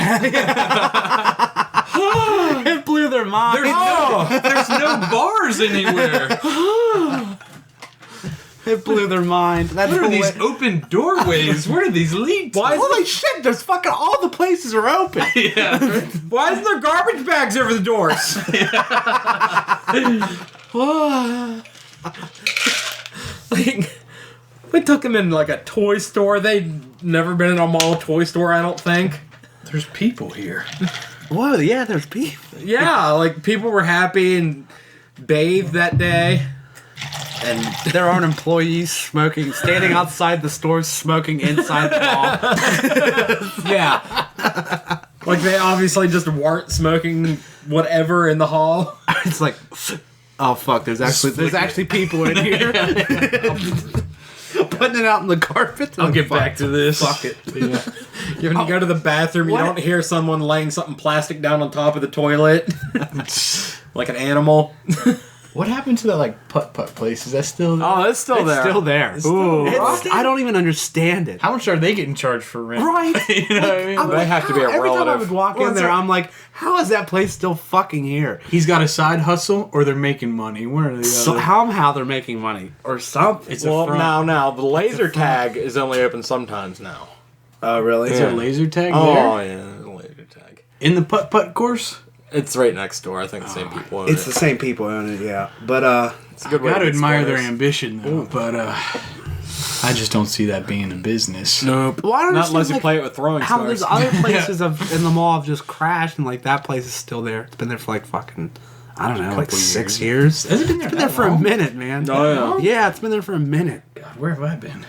Speaker 3: It blew their mind.
Speaker 2: There's no bars anywhere.
Speaker 3: It blew their mind. That's
Speaker 2: What are
Speaker 3: the
Speaker 2: these
Speaker 3: way-
Speaker 2: open doorways? Where do these lead to?
Speaker 3: Holy shit, there's fucking all the places are open.
Speaker 2: Yeah.
Speaker 4: Why isn't there garbage bags over the doors? Like, we took them in like a toy store. They'd never been in a mall toy store, I don't think.
Speaker 2: There's people here.
Speaker 3: Whoa, yeah, there's people.
Speaker 4: Yeah, like people were happy and bathed that day.
Speaker 3: And there aren't employees standing outside the store smoking inside the mall.
Speaker 4: Yeah. Like they obviously just weren't smoking whatever in the hall.
Speaker 3: It's like, oh fuck, there's actually people in here. Putting it out in the carpet.
Speaker 2: I'll get back to this.
Speaker 3: Fuck it.
Speaker 2: Yeah.
Speaker 4: When you go to the bathroom, you
Speaker 3: What?
Speaker 4: don't hear someone laying something plastic down on top of the toilet. Like an animal.
Speaker 2: What happened to that like putt-putt place? Is that still there?
Speaker 4: Oh, it's still
Speaker 3: It's still there.
Speaker 2: Ooh.
Speaker 3: I don't even understand it.
Speaker 2: How much are they getting charged for rent?
Speaker 3: Right.
Speaker 2: You know what I mean?
Speaker 3: I'm
Speaker 4: They
Speaker 3: like,
Speaker 4: have to be a
Speaker 3: every time I
Speaker 4: relative.
Speaker 3: would walk in there, I'm like, how is that place still fucking here?
Speaker 2: He's got a side hustle or they're making money. One or the
Speaker 3: So
Speaker 2: other.
Speaker 3: somehow they're making money or something.
Speaker 2: It's a
Speaker 4: Well,
Speaker 2: front.
Speaker 4: now, the laser tag is only open sometimes now.
Speaker 3: Oh, really?
Speaker 2: Is there a laser tag
Speaker 4: Oh,
Speaker 2: there?
Speaker 4: yeah, the laser tag.
Speaker 2: In the putt-putt course?
Speaker 4: It's right next door. I think the same people own
Speaker 3: It's
Speaker 4: it.
Speaker 3: the same people own it, yeah. But
Speaker 4: It's a good
Speaker 2: I
Speaker 4: way
Speaker 2: gotta
Speaker 4: get
Speaker 2: admire their
Speaker 4: squares.
Speaker 2: ambition though, but I just don't see that being a business.
Speaker 4: Nope.
Speaker 3: well, I don't
Speaker 4: Not
Speaker 3: understand,
Speaker 4: unless you
Speaker 3: like,
Speaker 4: play it with throwing
Speaker 3: how
Speaker 4: stars.
Speaker 3: there's other places in the mall have just crashed, and like that place is still there. It's been there for like fucking, I don't know, like
Speaker 2: Couple
Speaker 3: 6
Speaker 2: years.
Speaker 3: years.
Speaker 2: Has it been there
Speaker 3: It's been there
Speaker 2: that
Speaker 3: for a
Speaker 2: long?
Speaker 3: minute, man.
Speaker 4: Oh, yeah.
Speaker 3: Yeah, it's been there for a minute.
Speaker 2: God, where have I been?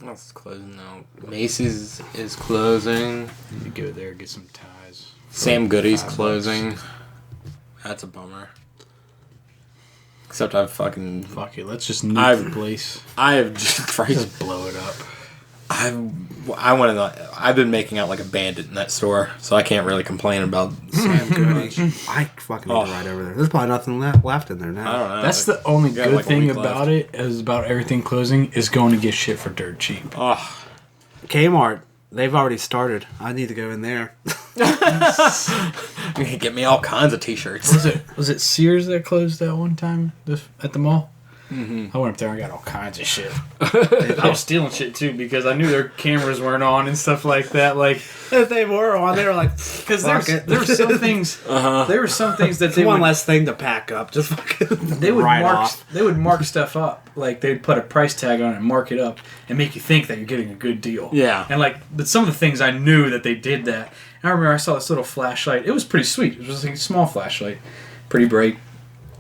Speaker 4: What else is closing now? Macy's is closing.
Speaker 2: I need to go there, get some ties.
Speaker 4: Sam Goody's
Speaker 2: $5.
Speaker 4: closing. That's a bummer. Except I've fucking...
Speaker 2: Fuck it, let's just nuke the place.
Speaker 4: I have just...
Speaker 2: Just blow it up.
Speaker 4: I've been making out like a bandit in that store, so I can't really complain about Sam Goody.
Speaker 3: I fucking need to ride over there. There's probably nothing left in there now.
Speaker 4: I don't know.
Speaker 2: That's the only
Speaker 4: got
Speaker 2: good
Speaker 4: like a
Speaker 2: thing
Speaker 4: week
Speaker 2: about
Speaker 4: left.
Speaker 2: it, is about everything closing, is going to get shit for dirt cheap.
Speaker 4: Oh,
Speaker 3: Kmart, they've already started. I need to go in there.
Speaker 4: you can get me all kinds of t-shirts.
Speaker 2: Was it Sears that closed that one time at the mall? Mm-hmm. I went up there and got all kinds of shit. I was stealing shit too because I knew their cameras weren't on and stuff like that. Like,
Speaker 3: If they were on, they were like,
Speaker 2: because
Speaker 3: fuck it.
Speaker 2: there were some things. There were some things that
Speaker 3: It's
Speaker 2: they
Speaker 3: one
Speaker 2: would,
Speaker 3: less thing to pack up. Just fucking
Speaker 2: they would
Speaker 3: write
Speaker 2: mark.
Speaker 3: off.
Speaker 2: They would mark stuff up. Like they'd put a price tag on it, and mark it up, and make you think that you're getting a good deal.
Speaker 4: Yeah.
Speaker 2: And like, but some of the things I knew that they did that. And I remember I saw this little flashlight. It was pretty sweet. It was like a small flashlight, pretty bright.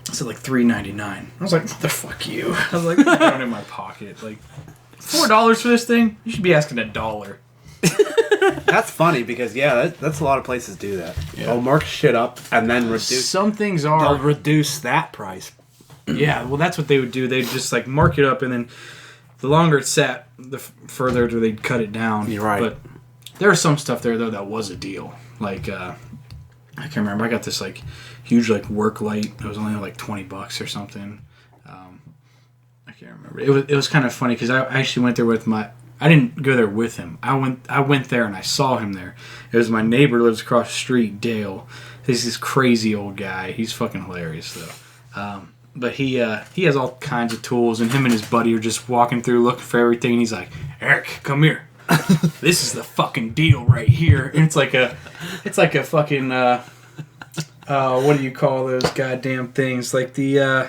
Speaker 2: It said like $3.99. I was like, motherfuck you. I was like, put it in my pocket. Like, $4 for this thing? You should be asking $1.
Speaker 3: That's funny because that's a lot of places do that.
Speaker 2: Yeah.
Speaker 3: They'll mark shit up and then reduce.
Speaker 2: Some things
Speaker 3: They'll
Speaker 2: are.
Speaker 3: reduce that price.
Speaker 2: Yeah, well, that's what they would do. They'd just like mark it up and then the longer it sat, the further they'd cut it down.
Speaker 3: You're right.
Speaker 2: But there was some stuff there though that was a deal. Like I can't remember. I got this like huge like work light. It was only like $20 or something. I can't remember. It was kind of funny because I actually went there with my. I didn't go there with him. I went there and I saw him there. It was my neighbor lives across the street, Dale. He's this crazy old guy. He's fucking hilarious though. But he has all kinds of tools, and him and his buddy are just walking through looking for everything. And he's like, Eric, come here. This is the fucking deal right here. And it's like a fucking what do you call those goddamn things? Like the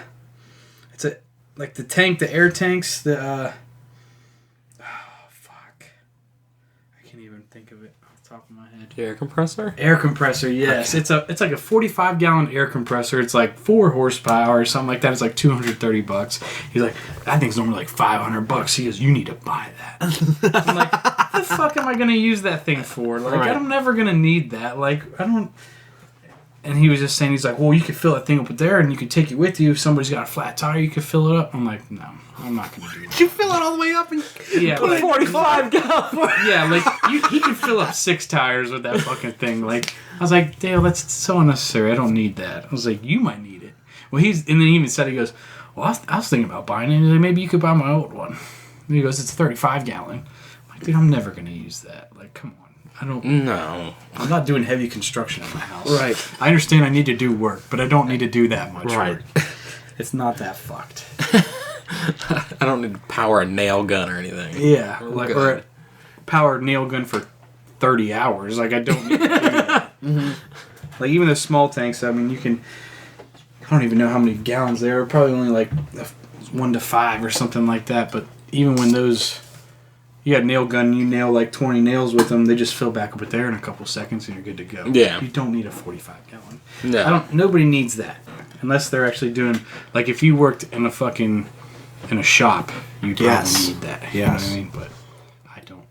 Speaker 2: like the tank, the air tanks, the fuck. I can't even think of it off the top of my head.
Speaker 4: Air compressor?
Speaker 2: Air compressor, yes. Okay. It's like a 45-gallon air compressor. It's like 4 horsepower or something like that. It's like $230. He's like, that thing's normally like $500. He goes, you need to buy that. I'm like, what the fuck am I gonna use that thing for? Like,
Speaker 3: Right.
Speaker 2: I'm never gonna need that. Like, I don't. And he was just saying, he's like, well, you could fill that thing up with there, and you could take it with you. If somebody's got a flat tire, you could fill it up. I'm like, no, I'm not gonna do that.
Speaker 3: You fill it all the way up and
Speaker 2: Yeah,
Speaker 3: put
Speaker 2: like,
Speaker 4: 45 gallon.
Speaker 2: yeah, like he could fill up 6 tires with that fucking thing. Like, I was like, Dale, that's so unnecessary. I don't need that. I was like, you might need it. Well, and then he even said, he goes, well, I was thinking about buying it. He's like, maybe you could buy my old one. And he goes, it's 35 gallon. I'm like, dude, I'm never gonna use that. Like, come on.
Speaker 4: No.
Speaker 2: I'm not doing heavy construction in my house.
Speaker 3: Right.
Speaker 2: I understand I need to do work, but I don't need to do that much
Speaker 3: Right.
Speaker 2: work. It's not that fucked.
Speaker 4: I don't need to power a nail gun or anything.
Speaker 2: Yeah,
Speaker 4: We're
Speaker 2: like
Speaker 4: good.
Speaker 2: or a powered nail gun for 30 hours. Like I don't need to do that. Like even the small tanks. I mean, you can. I don't even know how many gallons they are. Probably only like 1 to 5 or something like that. But even when those, you got a nail gun, you nail like 20 nails with them. They just fill back up with air in a couple seconds, and you're good to go.
Speaker 4: Yeah.
Speaker 2: You don't need a 45 gallon.
Speaker 4: No.
Speaker 2: Nobody needs that unless they're actually doing like if you worked in a shop, you'd probably
Speaker 3: Yes.
Speaker 2: need that.
Speaker 3: Yes.
Speaker 2: You know what I mean? But I don't.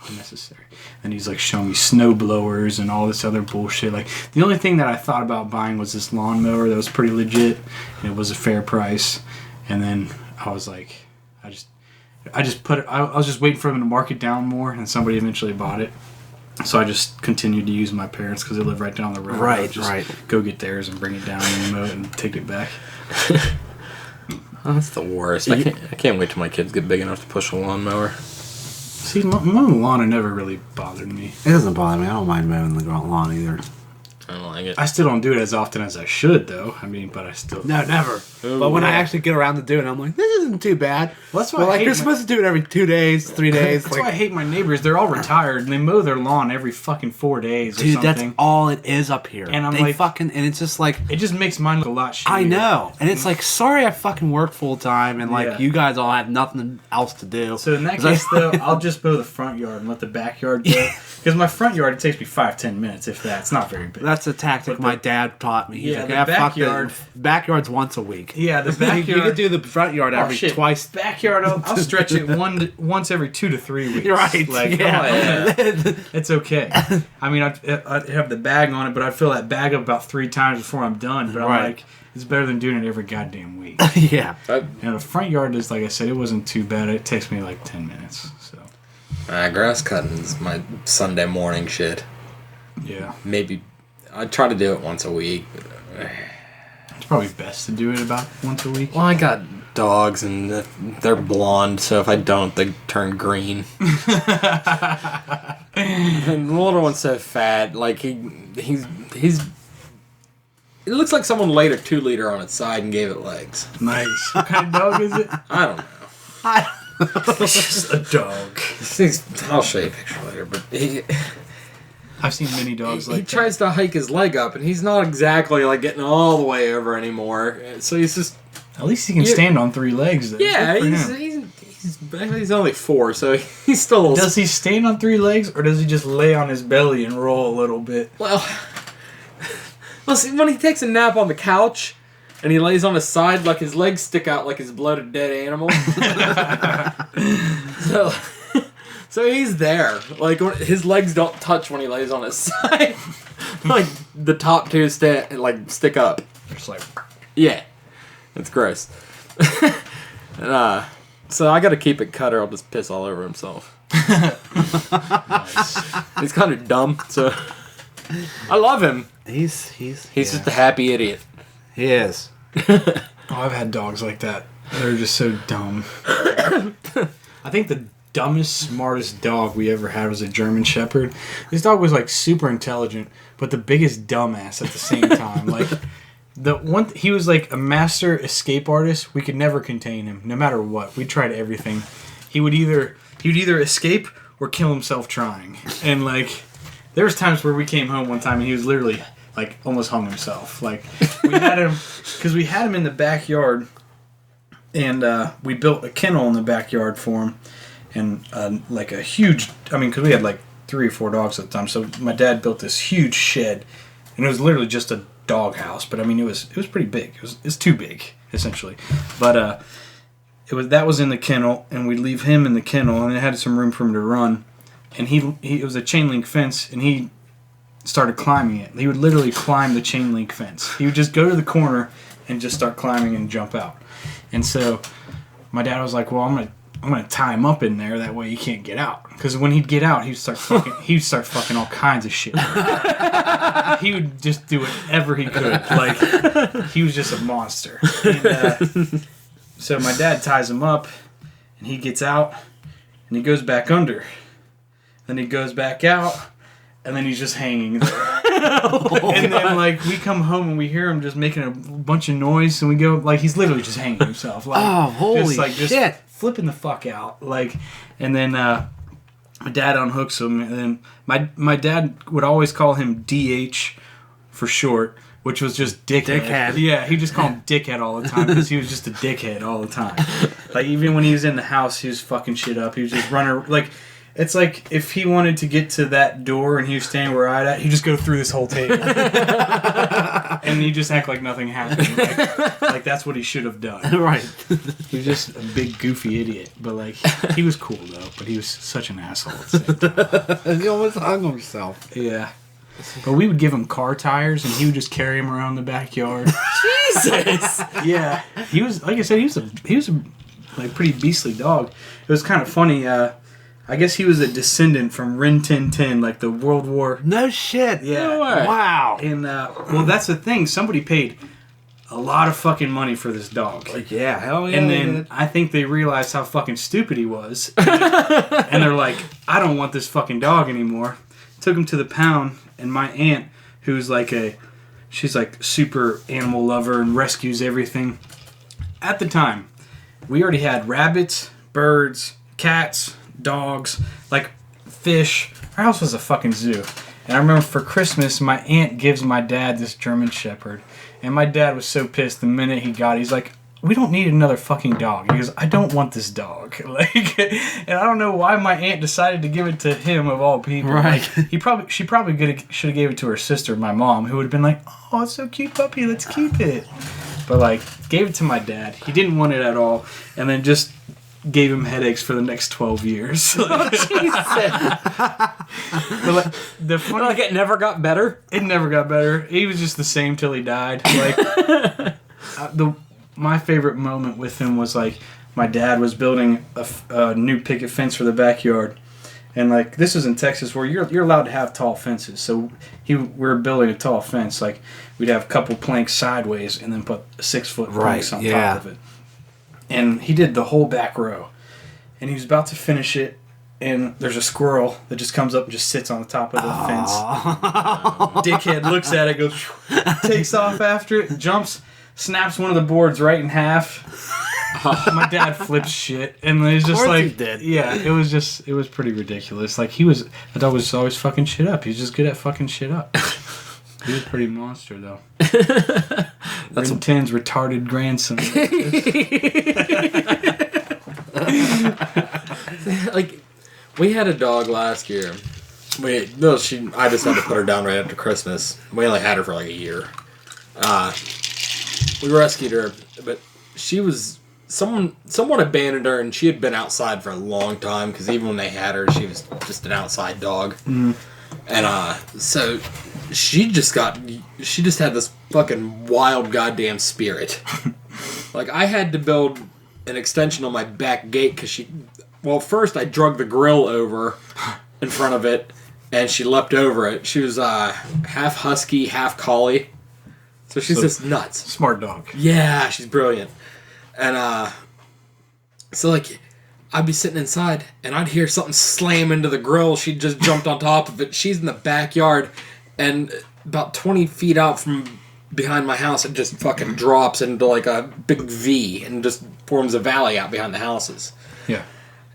Speaker 2: Unnecessary. And he's like showing me snow blowers and all this other bullshit. Like the only thing that I thought about buying was this lawnmower that was pretty legit and it was a fair price. And then I was like, I just put it. I was just waiting for him to mark it down more, and somebody eventually bought it. So I just continued to use my parents because they live right down the road. I would just go get theirs and bring it down and remote and take it back.
Speaker 4: Oh, that's the worst. I can't wait till my kids get big enough to push a lawnmower.
Speaker 2: See, mowing lawn never really bothered me.
Speaker 3: It doesn't bother me. I don't mind mowing the lawn either.
Speaker 4: I don't like it.
Speaker 2: I still don't do it as often as I should, though. I mean, but I still...
Speaker 3: No, never.
Speaker 4: Oh,
Speaker 3: But when I
Speaker 4: yeah.
Speaker 3: actually get around to doing it, I'm like, this isn't too bad.
Speaker 2: Well, that's why
Speaker 3: Well,
Speaker 2: I
Speaker 3: like
Speaker 2: hate
Speaker 3: you're
Speaker 2: my-
Speaker 3: supposed to do it every 2 days, 3 days.
Speaker 2: That's
Speaker 3: like,
Speaker 2: why I hate my neighbors. They're all retired, and they mow their lawn every fucking 4 days or
Speaker 3: dude,
Speaker 2: something.
Speaker 3: that's all it is up here.
Speaker 2: And I'm
Speaker 3: they
Speaker 2: like-
Speaker 3: fucking, and it's just like,
Speaker 2: It just makes mine look a lot shittier.
Speaker 3: I know. And it's like, sorry I fucking work full time, and like,
Speaker 2: Yeah.
Speaker 3: you guys all have nothing else to do.
Speaker 2: So in that
Speaker 3: 'Cause I-
Speaker 2: case, though, I'll just mow the front yard and let the backyard go. Because my front yard, it takes me 5-10 minutes, if that. It's not very big.
Speaker 3: That's a tactic
Speaker 2: But
Speaker 3: my dad taught me. He's
Speaker 2: yeah,
Speaker 3: like,
Speaker 2: the
Speaker 3: fuck
Speaker 2: backyard-
Speaker 3: backyard's once a week.
Speaker 2: Yeah, the
Speaker 3: You
Speaker 2: backyard...
Speaker 3: could do the front yard every twice.
Speaker 2: Backyard, I'll stretch it once every 2 to 3 weeks.
Speaker 3: You're right.
Speaker 2: Like,
Speaker 3: yeah.
Speaker 2: it's okay. I mean, I'd have the bag on it, but I'd fill that bag up about 3 times before I'm done. But I'm
Speaker 3: Right.
Speaker 2: like, it's better than doing it every goddamn week.
Speaker 3: yeah.
Speaker 2: And the front yard is, like I said, it wasn't too bad. It takes me like 10 minutes. So,
Speaker 4: Grass cutting's my Sunday morning shit.
Speaker 2: yeah.
Speaker 4: Maybe I try to do it once a week.
Speaker 2: It's probably best to do it about once a week.
Speaker 4: Well, I got dogs and they're blonde, so if I don't, they turn green. And the little one's so fat, like he's. It looks like someone laid a 2-liter on its side and gave it legs.
Speaker 2: Nice. What kind of dog is it?
Speaker 4: I don't know.
Speaker 2: It's just a dog.
Speaker 4: I'll show you a picture later, but
Speaker 2: I've seen many dogs
Speaker 4: he
Speaker 2: like that.
Speaker 4: tries to hike his leg up, and he's not exactly like getting all the way over anymore. So he's just
Speaker 2: At least he can stand on 3 legs, though.
Speaker 4: yeah.
Speaker 2: Good for him.
Speaker 4: He's only 4, so he's still a little.
Speaker 2: Does he stand on 3 legs, or does he just lay on his belly and roll a little bit?
Speaker 4: Well, see, when he takes a nap on the couch and he lays on his side, like his legs stick out like his bloated dead animal. so he's there. Like his legs don't touch when he lays on his side. Like the top 2 stick up.
Speaker 2: Just like,
Speaker 4: Yeah, it's gross. And, So I got to keep it cut or I'll just piss all over himself.
Speaker 2: Nice.
Speaker 4: He's kind of dumb, so I love him.
Speaker 3: He's
Speaker 4: just a happy idiot.
Speaker 3: He is.
Speaker 2: Oh, I've had dogs like that. They're just so dumb. I think the dumbest, smartest dog we ever had was a German Shepherd. This dog was like super intelligent, but the biggest dumbass at the same time. Like he was like a master escape artist. We could never contain him, no matter what. We tried everything. He would either escape or kill himself trying. And like there was times where we came home one time and he was literally like almost hung himself. Like we had him because we had him in the backyard. And we built a kennel in the backyard for him. And like a huge, because we had like 3 or 4 dogs at the time. So my dad built this huge shed. And it was literally just a dog house. But it was pretty big. It's too big, essentially. But that was in the kennel. And we'd leave him in the kennel. And it had some room for him to run. And it was a chain link fence. And he started climbing it. He would literally climb the chain link fence. He would just go to the corner and just start climbing and jump out. And so my dad was like, well, I'm gonna tie him up in there. That way he can't get out. Because when he'd get out, he'd start fucking all kinds of shit. He would just do whatever he could. Like, he was just a monster. And, so my dad ties him up, and he gets out, and he goes back under. Then he goes back out, and then he's just hanging there. And then, like, we come home and we hear him just making a bunch of noise, and we go, like, he's literally just hanging himself. Like,
Speaker 3: holy shit.
Speaker 2: Just flipping the fuck out. Like, and then my dad unhooks him, and then my dad would always call him DH for short, which was just dickhead. Yeah, he just called him dickhead all the time because he was just a dickhead all the time. Like, even when he was in the house, he was fucking shit up. He was just running, like... It's like if he wanted to get to that door and he was standing where I'd at, he'd just go through this whole table. And he'd just act like nothing happened. Like that's what he should have done.
Speaker 3: Right.
Speaker 2: He was just a big goofy idiot. But like, he was cool though. But he was such an asshole at the same time.
Speaker 3: He almost hung himself.
Speaker 2: Yeah. But we would give him car tires and he would just carry him around the backyard.
Speaker 4: Jesus!
Speaker 2: Yeah. He was, like I said, he was a like pretty beastly dog. It was kind of funny. I guess he was a descendant from Rin Tin Tin, like the World War.
Speaker 3: No shit.
Speaker 2: Yeah.
Speaker 4: No way.
Speaker 3: Wow.
Speaker 2: And, well, that's the thing. Somebody paid a lot of fucking money for this dog.
Speaker 3: Like, yeah, hell yeah.
Speaker 2: And then I think they realized how fucking stupid he was. And they're like, I don't want this fucking dog anymore. Took him to the pound, and my aunt, who's like she's like super animal lover and rescues everything. At the time, we already had rabbits, birds, cats, dogs, like fish. Our house was a fucking zoo. And I remember for Christmas, my aunt gives my dad this German Shepherd. And my dad was so pissed the minute he got it. He's like, we don't need another fucking dog. He goes, I don't want this dog. Like, and I don't know why my aunt decided to give it to him of all people.
Speaker 3: Right.
Speaker 2: Like, she probably should have gave it to her sister, my mom, who would have been like, oh, it's so cute puppy, let's keep it. But like, gave it to my dad. He didn't want it at all. And then just gave him headaches for the next 12 years.
Speaker 4: Oh, Jesus.
Speaker 2: But like, the funny,
Speaker 4: Like it never got better?
Speaker 2: it never got better. He was just the same till he died. Like my favorite moment with him was like my dad was building a new picket fence for the backyard, and like this is in Texas where you're allowed to have tall fences. So we're building a tall fence. Like we'd have a couple planks sideways and then put 6-foot planks on top of it. And he did the whole back row. And he was about to finish it, and there's a squirrel that just comes up and just sits on the top of the fence. Dickhead looks at it, goes, takes off after it, jumps, snaps one of the boards right in half. My dad flips shit, and it's just like,
Speaker 3: he did.
Speaker 2: yeah, it was pretty ridiculous. Like the dog was always fucking shit up. He's just good at fucking shit up. He was a pretty monster, though. That's Rin Tin's retarded grandson.
Speaker 4: Like, we had a dog last year. I just had to put her down right after Christmas. We only had her for like a year. We rescued her, but she was... Someone abandoned her, and she had been outside for a long time, because even when they had her, she was just an outside dog. Mm. And so she just had this fucking wild goddamn spirit. Like, I had to build an extension on my back gate because she. Well, first I drug the grill over in front of it, and she leapt over it. She was half husky, half collie, so she's just nuts.
Speaker 2: Smart dog.
Speaker 4: Yeah, she's brilliant. And so like, I'd be sitting inside, and I'd hear something slam into the grill. She just jumped on top of it. She's in the backyard, and about 20 feet out from behind my house, it just fucking drops into like a big V and just forms a valley out behind the houses.
Speaker 2: Yeah.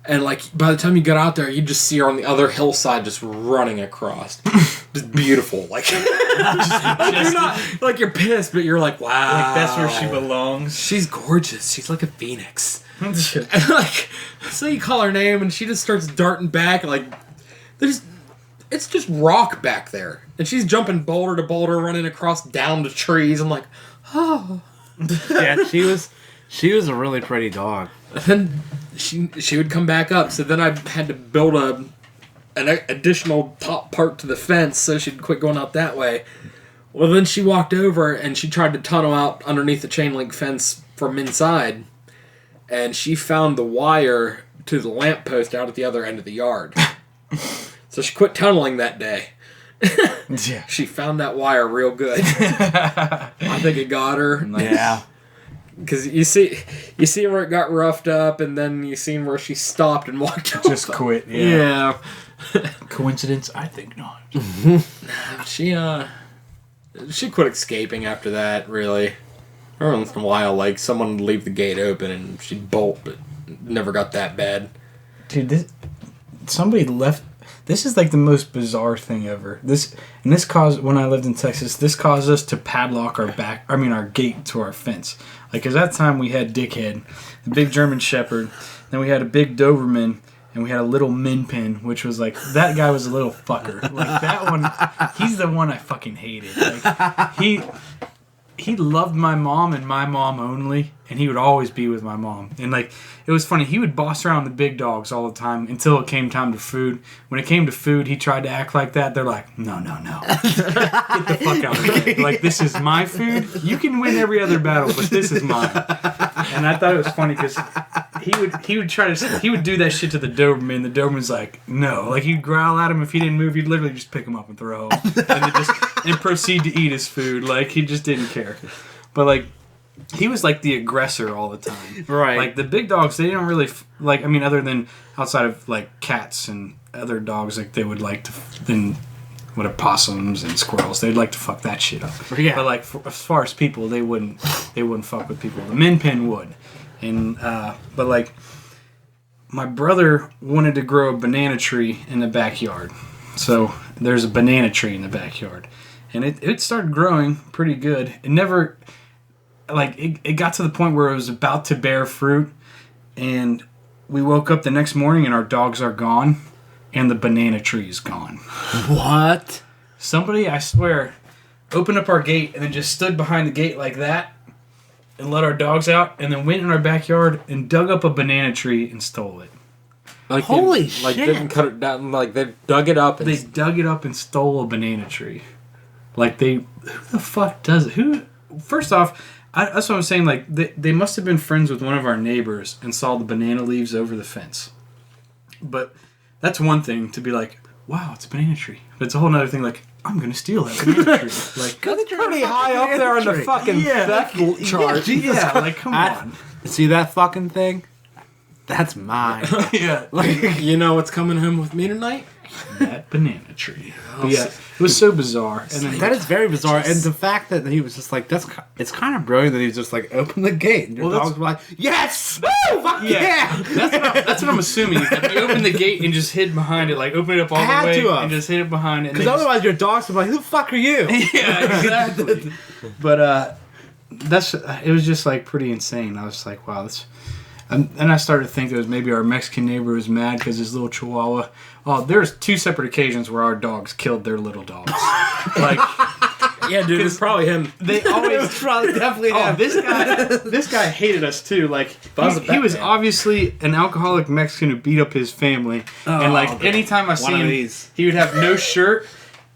Speaker 4: And like by the time you get out there, you just see her on the other hillside just running across. Just beautiful. Like, you're not like you're pissed, but you're like, wow.
Speaker 2: Like that's where she belongs.
Speaker 4: She's gorgeous. She's like a phoenix. And like, so you call her name, and she just starts darting back. Like, it's just rock back there, and she's jumping boulder to boulder, running across down to trees. I'm like, oh.
Speaker 3: Yeah, she was a really pretty dog.
Speaker 4: And then she would come back up. So then I had to build an additional top part to the fence so she'd quit going out that way. Well, then she walked over and she tried to tunnel out underneath the chain link fence from inside, and she found the wire to the lamppost out at the other end of the yard. So she quit tunneling that day.
Speaker 2: Yeah.
Speaker 4: She found that wire real good. I think it got her.
Speaker 3: Yeah.
Speaker 4: Because you see where it got roughed up, and then you seen where she stopped and walked off.
Speaker 2: Just quit. Yeah.
Speaker 4: Yeah.
Speaker 2: Coincidence? I think not.
Speaker 4: She quit escaping after that, really. Every once in a while, like, someone would leave the gate open and she'd bolt, but never got that bad.
Speaker 2: Dude, somebody left. This is like the most bizarre thing ever. This caused, when I lived in Texas, this caused us to padlock our gate to our fence. Like, 'cause that time we had Dickhead, the big German Shepherd, then we had a big Doberman, and we had a little Min Pin, which was like, that guy was a little fucker. Like, that one, he's the one I fucking hated. Like, he loved my mom and my mom only, and he would always be with my mom. And like, it was funny, he would boss around the big dogs all the time until it came time to food. When it came to food, he tried to act like that. They're like, no. Get the fuck out of here. Like, this is my food. You can win every other battle, but this is mine. And I thought it was funny because he would do that shit to the Doberman. The Doberman's like, no. Like, he'd growl at him. If he didn't move, he'd literally just pick him up and throw him. And proceed to eat his food. Like, he just didn't care. But like, he was like the aggressor all the time.
Speaker 3: Right.
Speaker 2: Like, the big dogs, they didn't really, other than outside of like cats and other dogs, like, they would like to, then what opossums and squirrels, they'd like to fuck that shit up.
Speaker 3: Yeah.
Speaker 2: But like, as far as people, they wouldn't fuck with people. The Min Pin would. And, but like, my brother wanted to grow a banana tree in the backyard. So there's a banana tree in the backyard. And it started growing pretty good. It never, like, it got to the point where it was about to bear fruit. And we woke up the next morning and our dogs are gone. And the banana tree is gone.
Speaker 3: What?
Speaker 2: Somebody, I swear, opened up our gate and then just stood behind the gate like that and let our dogs out, and then went in our backyard and dug up a banana tree and stole it.
Speaker 4: Like,
Speaker 3: Holy
Speaker 4: Like,
Speaker 3: shit.
Speaker 4: didn't cut it down. Like, they dug it up. And
Speaker 2: They dug it up and stole a banana tree. Like, who the fuck does it? First off, that's what I'm saying, like, they must have been friends with one of our neighbors and saw the banana leaves over the fence. But that's one thing to be like, wow, it's a banana tree. But it's a whole other thing, like, I'm gonna steal that banana tree. Like,
Speaker 4: That's pretty high up there on the fucking theft chart.
Speaker 2: yeah, like, come on.
Speaker 3: See that fucking thing? That's mine.
Speaker 2: Yeah,
Speaker 4: Like, you know what's coming home with me tonight?
Speaker 2: that banana tree. But yeah, it was so bizarre. And then
Speaker 3: That is very bizarre, and the fact that he was just like, it's kind of brilliant that he was just like, open the gate, and your
Speaker 2: Well,
Speaker 3: dogs were like, yes! Woo! Fuck yeah!
Speaker 2: That's what I'm assuming. Is that they opened the gate and just hid behind it, like open it up all the
Speaker 3: Had
Speaker 2: way
Speaker 3: to have.
Speaker 2: and just hid it behind it.
Speaker 3: Because otherwise your dogs would be like, who the fuck are you?
Speaker 2: Yeah, exactly. But it was just like pretty insane. I was like, wow, that's. And I started to think it was maybe our Mexican neighbor was mad because his little Chihuahua. Oh, there's 2 separate occasions where our dogs killed their little dogs. Like,
Speaker 4: Yeah, dude, it's probably him.
Speaker 2: they always.
Speaker 3: Probably definitely
Speaker 2: Oh,
Speaker 3: him.
Speaker 2: this guy hated us too. Like, he was obviously an alcoholic Mexican who beat up his family. And like, anytime I see
Speaker 3: of
Speaker 2: him,
Speaker 3: these.
Speaker 2: he would have no shirt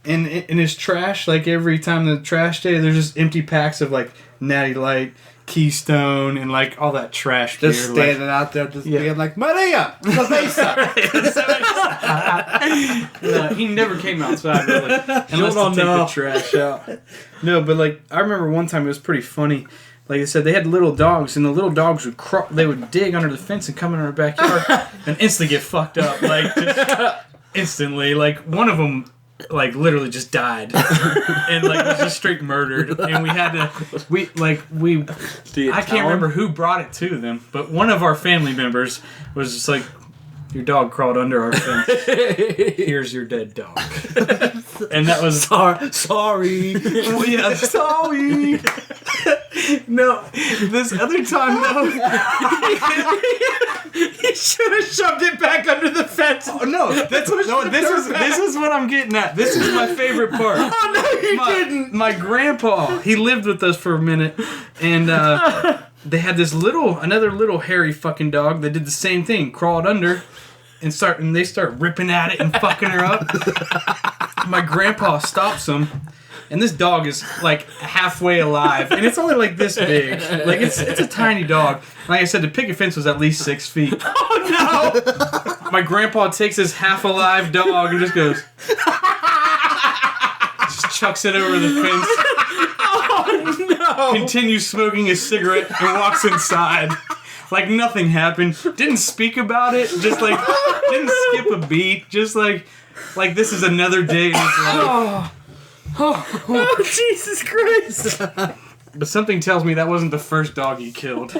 Speaker 2: in his trash, like every time the trash day, there's just empty packs of like Natty Light, Keystone, and like all that trash beer.
Speaker 3: Just standing out there, just being like, Maria, cerveza.
Speaker 2: He never came outside really, unless to take the trash out. No, but like I remember one time it was pretty funny. Like I said, they had little dogs, and the little dogs would they would dig under the fence and come in our backyard and instantly get fucked up, like just instantly. Like one of them, like literally just died, and like was just straight murdered. And we had to, I can't remember who brought it to them, but one of our family members was just like, "Your dog crawled under our fence. Here's your dead dog." And that was
Speaker 3: Sorry.
Speaker 2: well, yeah, sorry. No, this other time though, he should have shoved it back under the fence. Oh no, this is what I'm getting at. This is my favorite part.
Speaker 4: Oh no, you didn't.
Speaker 2: My grandpa, he lived with us for a minute, and they had another little hairy fucking dog that did the same thing, crawled under. And they start ripping at it and fucking her up. My grandpa stops them, and this dog is like halfway alive, and it's only like this big. Like it's a tiny dog. Like I said, the picket fence was at least 6 feet. Oh no! My grandpa takes his half alive dog and just goes, just chucks it over the fence. Oh no! Continues smoking his cigarette and walks inside. Like nothing happened. Didn't speak about it. Just like didn't skip a beat. Just like this is another day in his life.
Speaker 4: Oh, Jesus Christ!
Speaker 2: But something tells me that wasn't the first dog he killed.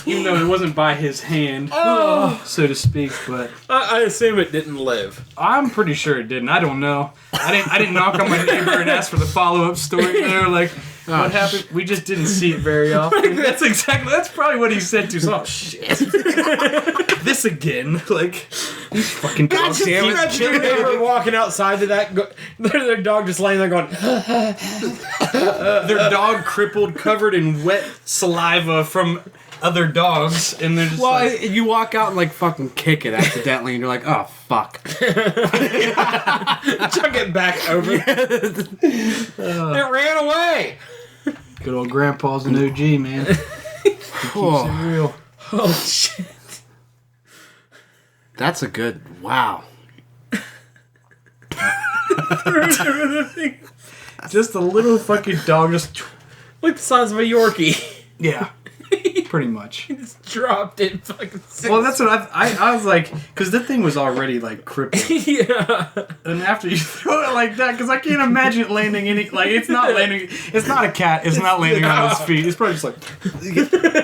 Speaker 2: Even though it wasn't by his hand, so to speak. But
Speaker 4: I assume it didn't live.
Speaker 2: I'm pretty sure it didn't. I don't know. I didn't knock on my neighbor and ask for the follow-up story. They were like, what happened? We just didn't see it very often. That's probably what he said to us. Oh, shit. This again. Like, these fucking dogs.
Speaker 4: Damn it. Your neighbor walking outside to that, their dog just laying there going,
Speaker 2: their dog crippled, covered in wet saliva from other dogs, and they're just
Speaker 3: you walk out and like fucking kick it accidentally, and you're like, oh fuck.
Speaker 4: chuck it back over. It ran away.
Speaker 2: Good old grandpa's an OG, man. He keeps it real.
Speaker 4: Oh shit.
Speaker 3: That's a good, wow.
Speaker 2: Just a little fucking dog, just
Speaker 4: Like the size of a Yorkie.
Speaker 2: yeah, pretty much.
Speaker 4: Just dropped it fucking six.
Speaker 2: Well, that's what I was like, because the thing was already like crippled.
Speaker 4: Yeah.
Speaker 2: And after you throw it like that, because I can't imagine it landing it's not landing. It's not a cat. It's not landing on its feet. It's probably just like.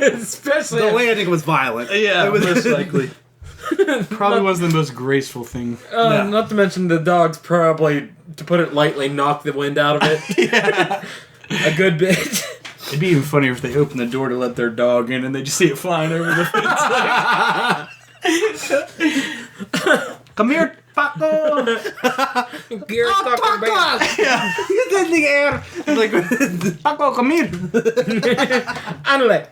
Speaker 4: Especially
Speaker 3: The landing was violent.
Speaker 2: Yeah, most likely. Probably wasn't the most graceful thing. No.
Speaker 4: Not to mention the dogs probably, to put it lightly, knocked the wind out of it.
Speaker 2: Yeah.
Speaker 4: A good bit.
Speaker 2: It'd be even funnier if they opened the door to let their dog in and they just see it flying over the fence. Come here, Paco!
Speaker 4: Paco!
Speaker 2: Yeah.
Speaker 3: Get in the air.
Speaker 2: Like, Paco, come here!
Speaker 4: Anule.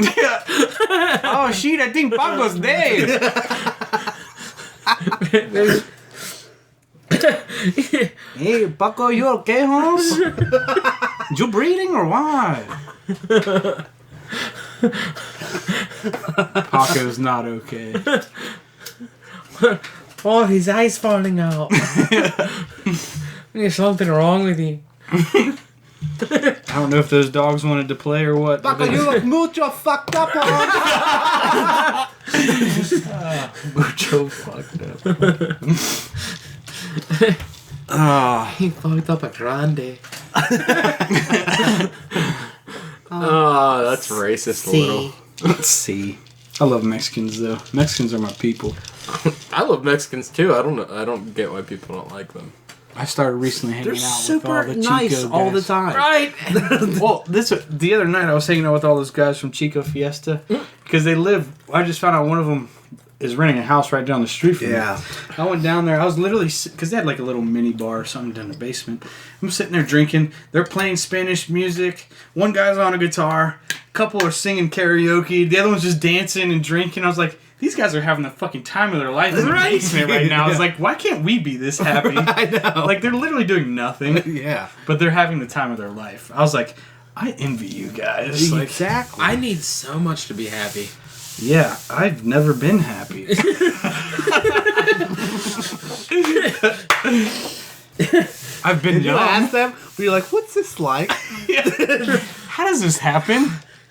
Speaker 2: Yeah. Oh shit, I think Paco's dead! Hey, Paco, you okay, Holmes? You breathing or what? Paco's not okay.
Speaker 4: Oh, his eyes falling out. There's something wrong with you.
Speaker 2: I don't know if those dogs wanted to play or what.
Speaker 3: Paco, you look mucho fucked up on.
Speaker 2: Mucho fucked up.
Speaker 4: He fucked up a grande. Oh, that's racist a little.
Speaker 2: Let's see. I love Mexicans though. Mexicans are my people.
Speaker 4: I love Mexicans too. I don't get why people don't like them.
Speaker 2: I started recently hanging
Speaker 3: They're
Speaker 2: out with all
Speaker 3: super
Speaker 2: the
Speaker 3: nice
Speaker 2: Chico
Speaker 3: all the
Speaker 2: guys.
Speaker 3: time.
Speaker 4: Right.
Speaker 2: Well, the other night I was hanging out with all those guys from Chico Fiesta because they live. I just found out one of them is renting a house right down the street from me.
Speaker 3: Yeah.
Speaker 2: I went down there. I was literally because they had like a little mini bar or something down in the basement. I'm sitting there drinking. They're playing Spanish music. One guy's on a guitar. A couple are singing karaoke. The other one's just dancing and drinking. I was like, these guys are having the fucking time of their life in the basement right now. I was like, why can't we be this happy?
Speaker 3: I know.
Speaker 2: Like, they're literally doing nothing,
Speaker 3: Yeah.
Speaker 2: but they're having the time of their life. I was like, I envy you guys. Like,
Speaker 3: Exactly.
Speaker 4: I need so much to be happy.
Speaker 2: yeah, I've never been happy. I've been
Speaker 3: Did you
Speaker 2: young.
Speaker 3: ask them? Were you like, what's this like?
Speaker 2: How does this happen?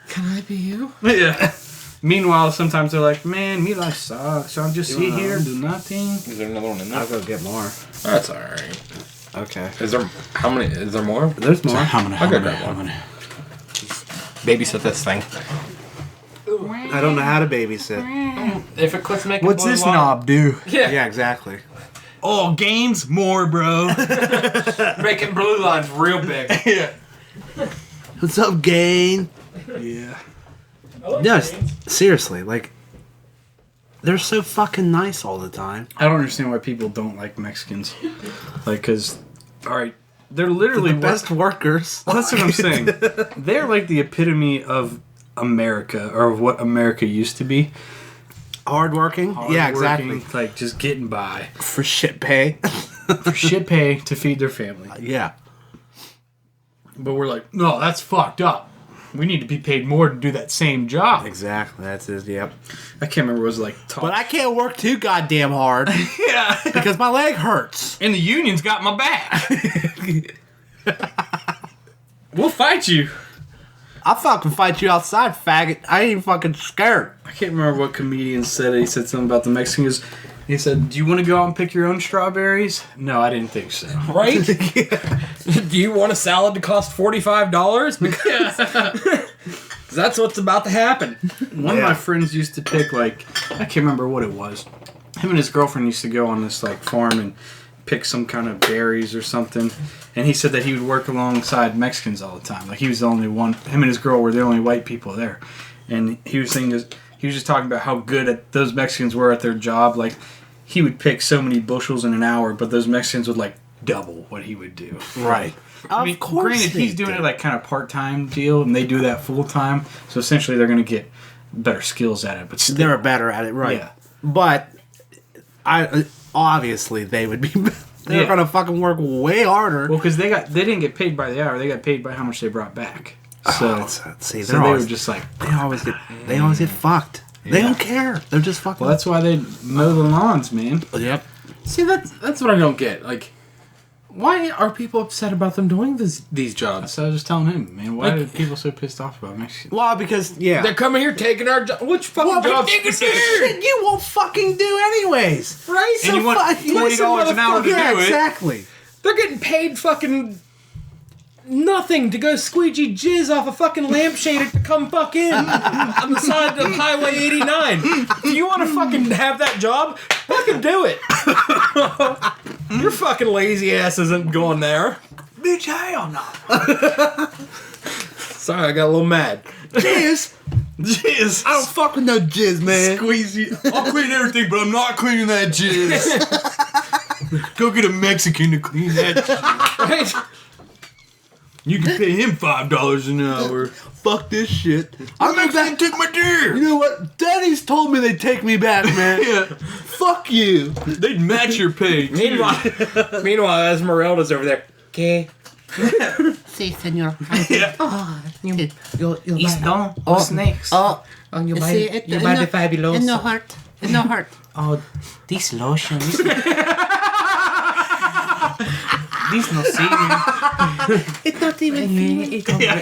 Speaker 4: Can I be you?
Speaker 2: Yeah. Meanwhile, sometimes they're like, man, me life sucks. So I'll just sit here and do nothing.
Speaker 4: Is there another one in there?
Speaker 3: I'll go get more.
Speaker 4: That's alright.
Speaker 3: Okay.
Speaker 4: Is there how many? Is there more?
Speaker 3: There's more.
Speaker 4: I'll go grab one. Babysit this thing.
Speaker 3: I don't know how to babysit.
Speaker 4: If it quits making
Speaker 2: What's
Speaker 4: blue
Speaker 2: this
Speaker 4: water-
Speaker 2: knob do?
Speaker 3: Yeah, exactly.
Speaker 2: Oh, gains more, bro.
Speaker 4: Making blue lines real big.
Speaker 2: Yeah.
Speaker 3: What's up, Gain?
Speaker 2: Yeah.
Speaker 3: No, seriously, like, they're so fucking nice all the time.
Speaker 2: I don't understand why people don't like Mexicans. Like, because, alright, they're literally
Speaker 3: The best workers.
Speaker 2: Well, that's what I'm saying. They're like the epitome of America, or of what America used to be.
Speaker 3: Hardworking? Yeah, exactly.
Speaker 2: Hardworking, Like, just getting by.
Speaker 3: For shit pay.
Speaker 2: For shit pay to feed their family.
Speaker 3: Yeah.
Speaker 2: But we're like, no, that's fucked up. We need to be paid more to do that same job.
Speaker 3: Exactly. That's it. Yep.
Speaker 2: I can't remember what it was like.
Speaker 3: But I can't work too goddamn hard
Speaker 2: yeah.
Speaker 3: because my leg hurts.
Speaker 2: And the union's got my back. We'll fight you.
Speaker 3: I'll fucking fight you outside, faggot. I ain't fucking scared.
Speaker 2: I can't remember what comedian said it. He said something about the Mexicans. He said, do you want to go out and pick your own strawberries? No, I didn't think so.
Speaker 4: Right? Do you want a salad to cost $45? Because that's what's about to happen.
Speaker 2: One of my friends used to pick, like, I can't remember what it was. Him and his girlfriend used to go on this, like, farm and pick some kind of berries or something. And he said that he would work alongside Mexicans all the time. Like, he was the only one. Him and his girl were the only white people there. And he was saying this. He was just talking about how good at those Mexicans were at their job. Like, he would pick so many bushels in an hour, but those Mexicans would, like, double what he would do.
Speaker 3: Right.
Speaker 2: I mean, granted, he's doing it, like, kind of part-time deal, and they do that full-time. So, essentially, they're going to get better skills at it. But still,
Speaker 3: They're better at it, right?
Speaker 2: Yeah.
Speaker 3: But obviously they would be. They're
Speaker 2: Yeah.
Speaker 3: gonna fucking work way harder.
Speaker 2: Well, because they didn't get paid by the hour. They got paid by how much they brought back. So,
Speaker 3: See,
Speaker 2: so they were just like,
Speaker 3: they always get fucked. They don't care. They're just fucking.
Speaker 2: well, that's why they mow the lawns, man.
Speaker 3: Yep.
Speaker 4: See, that's what I don't get. Like, why are people upset about them doing these jobs?
Speaker 2: So I was just telling him, man, why
Speaker 4: Like-
Speaker 2: are people so pissed off about Mexicans?
Speaker 3: Well, because
Speaker 4: They're coming here taking our job. Which fucking
Speaker 3: well,
Speaker 4: jobs?
Speaker 3: shit you won't fucking do anyways,
Speaker 4: Right?
Speaker 2: And you want $20 an hour to
Speaker 3: yeah,
Speaker 2: do it.
Speaker 3: exactly.
Speaker 4: They're getting paid fucking nothing to go squeegee jizz off a fucking lampshade to come fuck in on the side of Highway 89. If you want to fucking have that job, fucking do it. Your fucking lazy ass isn't going there.
Speaker 2: Bitch, hell no.
Speaker 4: Sorry, I got a little mad.
Speaker 3: Jizz.
Speaker 2: Jizz.
Speaker 3: I don't fuck with no jizz, man.
Speaker 2: Squeeze you. I'll clean everything, but I'm not cleaning that jizz. Go get a Mexican to clean that.
Speaker 4: Right?
Speaker 2: You can pay him $5 an hour.
Speaker 3: Fuck this shit.
Speaker 2: I'm Mexican took my deer.
Speaker 3: You know what? Daddy's told me they'd take me back, man.
Speaker 2: Yeah.
Speaker 3: Fuck you.
Speaker 2: They'd match your pay.
Speaker 4: Meanwhile, Esmeralda's over there. Okay.
Speaker 5: Sí, señor.
Speaker 2: Yeah.
Speaker 5: You'll
Speaker 2: snakes.
Speaker 5: Oh,
Speaker 4: On your
Speaker 5: sí,
Speaker 4: your body fabulous.
Speaker 5: in no heart. In no heart.
Speaker 2: Oh, these lotions. These no semen.
Speaker 5: It's not even semen.
Speaker 2: Yeah,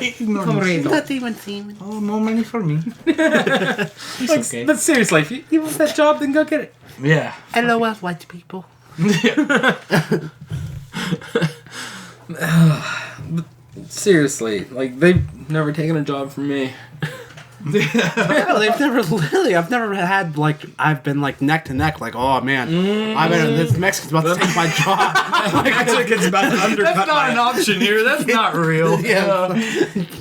Speaker 5: Not even semen.
Speaker 2: oh, no money for me. It's okay.
Speaker 4: But seriously, if you want that job, then go get it.
Speaker 2: Yeah.
Speaker 5: LOL, white people.
Speaker 4: Seriously, like, they've never taken a job from me.
Speaker 3: No, they've never literally. I've never had like I've been like neck to neck. Like, oh man, I bet this Mexican's about to take my job.
Speaker 4: Mexican's about to undercut
Speaker 2: That's not an option here. That's not real.
Speaker 3: Yeah.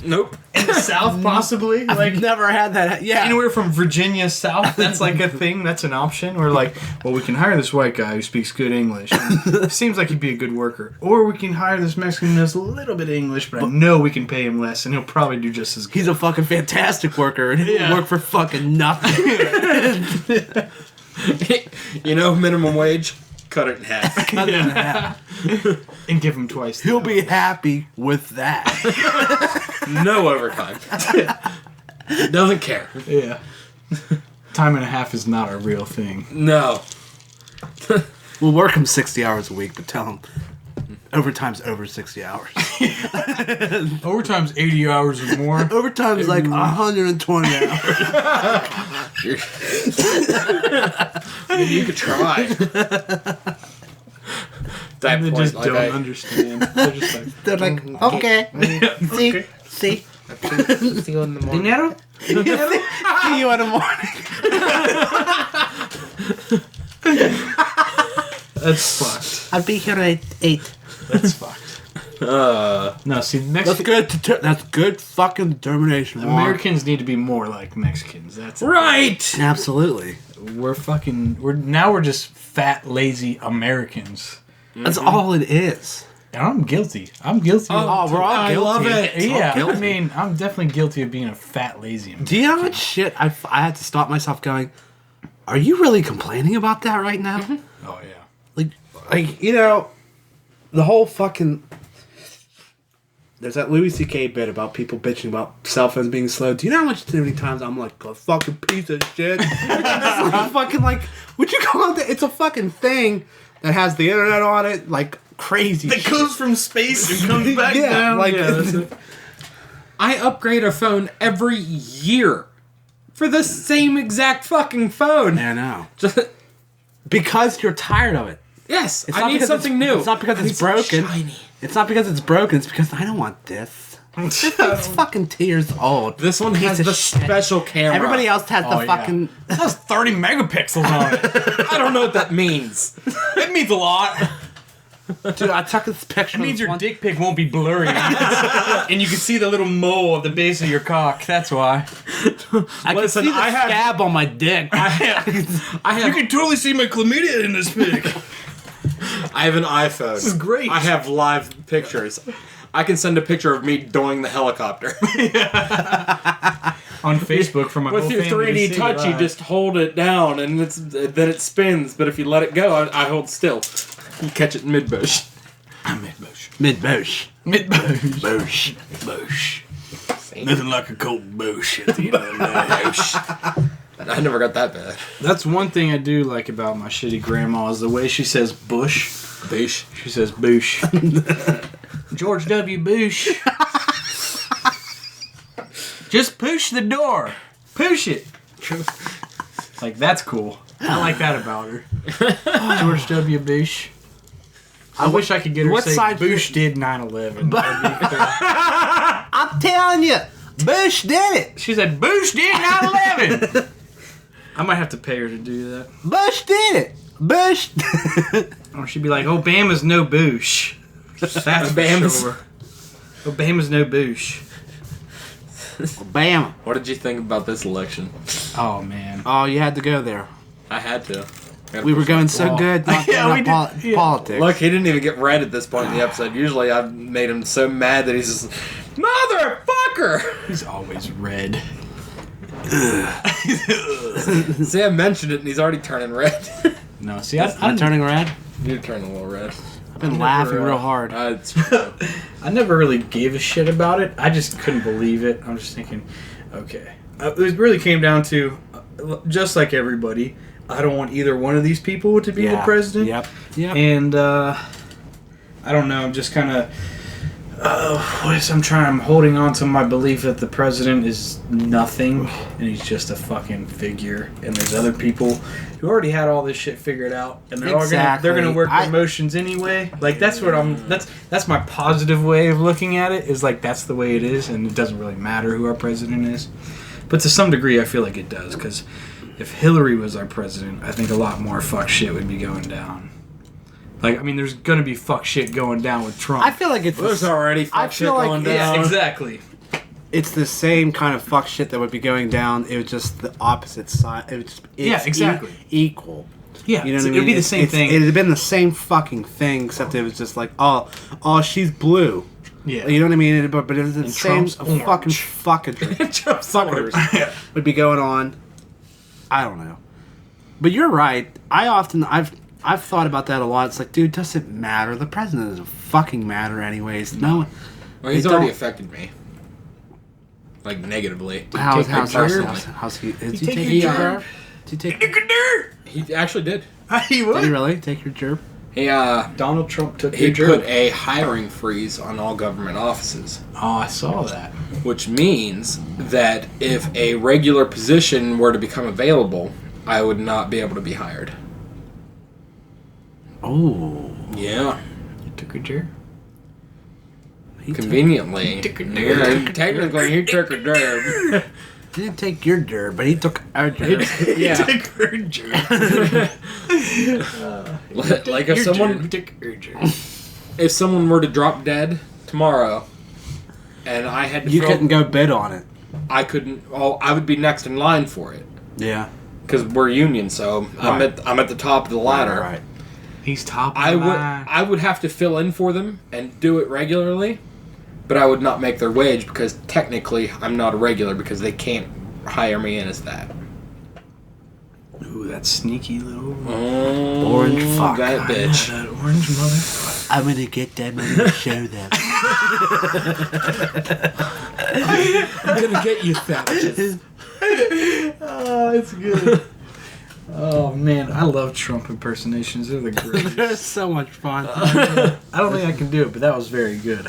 Speaker 4: Nope.
Speaker 2: In the South, possibly.
Speaker 3: I've never had that. Yeah.
Speaker 2: Anywhere from Virginia south, that's like a thing. That's an option. Or like, well, we can hire this white guy who speaks good English. Seems like he'd be a good worker. Or we can hire this Mexican who knows a little bit of English, but I know we can pay him less, and he'll probably do just as good.
Speaker 3: He's a fucking fantastic worker, and he'll work for fucking nothing.
Speaker 4: You know, minimum wage, cut it in half.
Speaker 3: Cut it in half.
Speaker 2: And give him twice.
Speaker 3: He'll be happy with that.
Speaker 4: No overtime. Doesn't care.
Speaker 2: Yeah. Time and a half is not a real thing.
Speaker 4: No.
Speaker 3: We'll work him 60 hours a week, but tell him overtime's over 60 hours.
Speaker 2: Overtime's 80 hours or more.
Speaker 3: Overtime's like 120 hours.
Speaker 4: I mean, you could try. That
Speaker 2: They
Speaker 4: point,
Speaker 2: just
Speaker 4: like,
Speaker 2: don't understand. They're just like,
Speaker 3: They're like, okay.
Speaker 2: okay.
Speaker 3: See
Speaker 4: See you in the morning.
Speaker 2: Dinero?
Speaker 3: you in the morning.
Speaker 2: That's fucked.
Speaker 3: I'll be here at 8.
Speaker 2: That's fucked. No, see,
Speaker 3: That's good. That's good fucking determination. Warren.
Speaker 2: Americans need to be more like Mexicans. That's
Speaker 4: Right!
Speaker 3: Absolutely.
Speaker 2: We're just fat, lazy Americans.
Speaker 3: That's all it is.
Speaker 2: And I'm guilty. I'm guilty.
Speaker 3: Oh, we're all guilty.
Speaker 4: I love it.
Speaker 2: Yeah, I mean, I'm definitely guilty of being a fat, lazy American.
Speaker 3: Do you know how much shit I had to stop myself going, are you really complaining about that right now?
Speaker 2: Oh, yeah.
Speaker 3: Like, you know, the whole fucking... There's that Louis C.K. bit about people bitching about cell phones being slow. Do you know how many times I'm like, a fucking piece of shit? I'm fucking like, would you call it that? It's a fucking thing that has the internet on it, like crazy
Speaker 2: That
Speaker 3: shit.
Speaker 2: goes from space and comes back down.
Speaker 3: Like,
Speaker 2: that's it.
Speaker 4: I upgrade a phone every year for the same exact fucking phone.
Speaker 3: I know.
Speaker 4: Just,
Speaker 3: Because you're tired of it.
Speaker 4: yes,
Speaker 3: It's
Speaker 4: I
Speaker 3: not
Speaker 4: need
Speaker 3: because
Speaker 4: something new.
Speaker 3: It's not because it's broken. It's not because it's broken. It's because I don't want this. It's fucking 2 years old.
Speaker 4: This one
Speaker 3: Piece
Speaker 4: has
Speaker 3: of
Speaker 4: the
Speaker 3: shit.
Speaker 4: special camera.
Speaker 3: Everybody else has the
Speaker 2: Oh, yeah.
Speaker 3: fucking...
Speaker 2: It has 30 megapixels on it.
Speaker 4: I don't know what that means.
Speaker 2: It means a lot.
Speaker 3: Dude, I took this picture.
Speaker 2: It means your dick pic won't be blurry. And you can see the little mole at the base of your cock. That's why.
Speaker 3: I can
Speaker 4: Listen,
Speaker 3: see the
Speaker 4: I have-
Speaker 3: scab on my dick.
Speaker 4: I have
Speaker 2: You can totally see my chlamydia in this pic.
Speaker 4: I have an iPhone. This
Speaker 2: is great.
Speaker 4: I have live pictures. I can send a picture of me doing the helicopter.
Speaker 2: On Facebook from my
Speaker 4: With
Speaker 2: whole
Speaker 4: your
Speaker 2: family
Speaker 4: 3D
Speaker 2: to see
Speaker 4: touch, you
Speaker 2: live.
Speaker 4: just hold it down and then it spins. But if you let it go, I hold still. You catch it in mid-bush.
Speaker 2: I'm mid-bush.
Speaker 3: Mid-bush.
Speaker 2: Mid-bush.
Speaker 3: Bush.
Speaker 2: Bush. Nothing like a cold bush at the end of the day.
Speaker 4: I never got that bad.
Speaker 2: That's one thing I do like about my shitty grandma is the way she says bush.
Speaker 4: Bush.
Speaker 2: She says boosh. George W. Bush. Just push the door. Push it. Like, that's cool. I like that about her. George W. Bush. I wish I could get her
Speaker 3: What
Speaker 2: to say
Speaker 3: side-
Speaker 2: Bush did 9/11. That'd be cool.
Speaker 3: I'm telling you, Bush did it.
Speaker 2: She said, Bush did 9/11. I might have to pay her to do that.
Speaker 3: Bush did it. Bush.
Speaker 2: Or she'd be like, Obama's no Bush. That's
Speaker 4: Obama's-
Speaker 2: for sure. Obama's no Bush.
Speaker 3: Bam.
Speaker 4: What did you think about this election?
Speaker 2: Oh, man.
Speaker 3: Oh, you had to go there.
Speaker 4: I had to.
Speaker 3: We were going so
Speaker 2: Well,
Speaker 3: good. Not
Speaker 2: yeah, we
Speaker 3: about
Speaker 2: did, yeah.
Speaker 3: politics.
Speaker 4: Look, he didn't even get read at this point in the episode. Usually I've made him so mad that he's just, motherfucker!
Speaker 2: He's always red.
Speaker 4: See, I mentioned it and he's already turning red.
Speaker 2: No, see,
Speaker 3: I'm turning red.
Speaker 4: You're turning a little red.
Speaker 3: I've been laughing real hard.
Speaker 4: It's true.
Speaker 2: I never really gave a shit about it. I just couldn't believe it. I'm just thinking, okay. It really came down to, just like everybody, I don't want either one of these people to be the president.
Speaker 3: Yep.
Speaker 2: And I don't know. I'm just kind of. I'm holding on to my belief that the president is nothing, and he's just a fucking figure. And there's other people who already had all this shit figured out, and they're
Speaker 3: Exactly.
Speaker 2: all gonna work their motions anyway. Like that's what that's my positive way of looking at it. Is like that's the way it is, and it doesn't really matter who our president is. But to some degree, I feel like it does, because if Hillary was our president, I think a lot more fuck shit would be going down. Like, I mean, there's gonna be fuck shit going down with Trump.
Speaker 3: I feel like it's.
Speaker 4: There's already fuck shit
Speaker 3: feel like
Speaker 4: going
Speaker 3: it's-
Speaker 4: down.
Speaker 2: Exactly.
Speaker 3: it's the same kind of fuck shit that would be going down. It was just the opposite side. It was just,
Speaker 2: exactly.
Speaker 3: Equal.
Speaker 2: Yeah,
Speaker 3: you know what I mean?
Speaker 2: It'd be the same thing.
Speaker 3: It'd have been the same fucking thing, except it was just like, oh, she's blue.
Speaker 2: Yeah.
Speaker 3: You know what I mean? But it was the same
Speaker 2: Trump's orange.
Speaker 3: fuckery would be going on. I don't know. But you're right. I've thought about that a lot. It's like, dude, does it matter? The president doesn't fucking matter anyways. No.
Speaker 4: Well, he's
Speaker 3: They
Speaker 4: already
Speaker 3: don't-
Speaker 4: affected me. Like, negatively.
Speaker 3: How's he? Did he take your gerb? Did he take?
Speaker 4: He actually did.
Speaker 2: He
Speaker 3: Did he really take your gerb?
Speaker 4: He,
Speaker 2: Donald Trump took
Speaker 4: he
Speaker 2: your
Speaker 4: put
Speaker 2: job.
Speaker 4: a hiring freeze on all government offices.
Speaker 2: Oh, I saw that.
Speaker 4: Which means that if a regular position were to become available, I would not be able to be hired.
Speaker 3: Oh.
Speaker 4: Yeah.
Speaker 2: You took your job.
Speaker 4: Conveniently. Yeah, technically, he took a derb.
Speaker 3: He didn't take your gerb, but he took our gerb.
Speaker 4: Yeah.
Speaker 2: Took her job.
Speaker 4: Like if someone
Speaker 2: took her job.
Speaker 4: if someone were to drop dead tomorrow, and I had to
Speaker 3: You
Speaker 4: fill-
Speaker 3: couldn't go bid on it.
Speaker 4: I couldn't. Well, I would be next in line for it
Speaker 3: Yeah.
Speaker 4: because we're union, so I'm at the top of the ladder.
Speaker 3: Right.
Speaker 2: He's top. Of
Speaker 4: I
Speaker 2: the
Speaker 4: would
Speaker 2: line.
Speaker 4: I would have to fill in for them and do it regularly, but I would not make their wage because technically I'm not a regular because they can't hire me in as that.
Speaker 2: Ooh, that sneaky little
Speaker 3: Orange fuck.
Speaker 4: That bitch.
Speaker 2: that orange motherfucker.
Speaker 3: I'm gonna get them and I'm gonna show them.
Speaker 4: I'm gonna get you savages.
Speaker 2: Oh, it's good. Oh man, I love Trump impersonations. They're the greatest.
Speaker 3: They're so much fun.
Speaker 2: I don't think I can do it, but that was very good.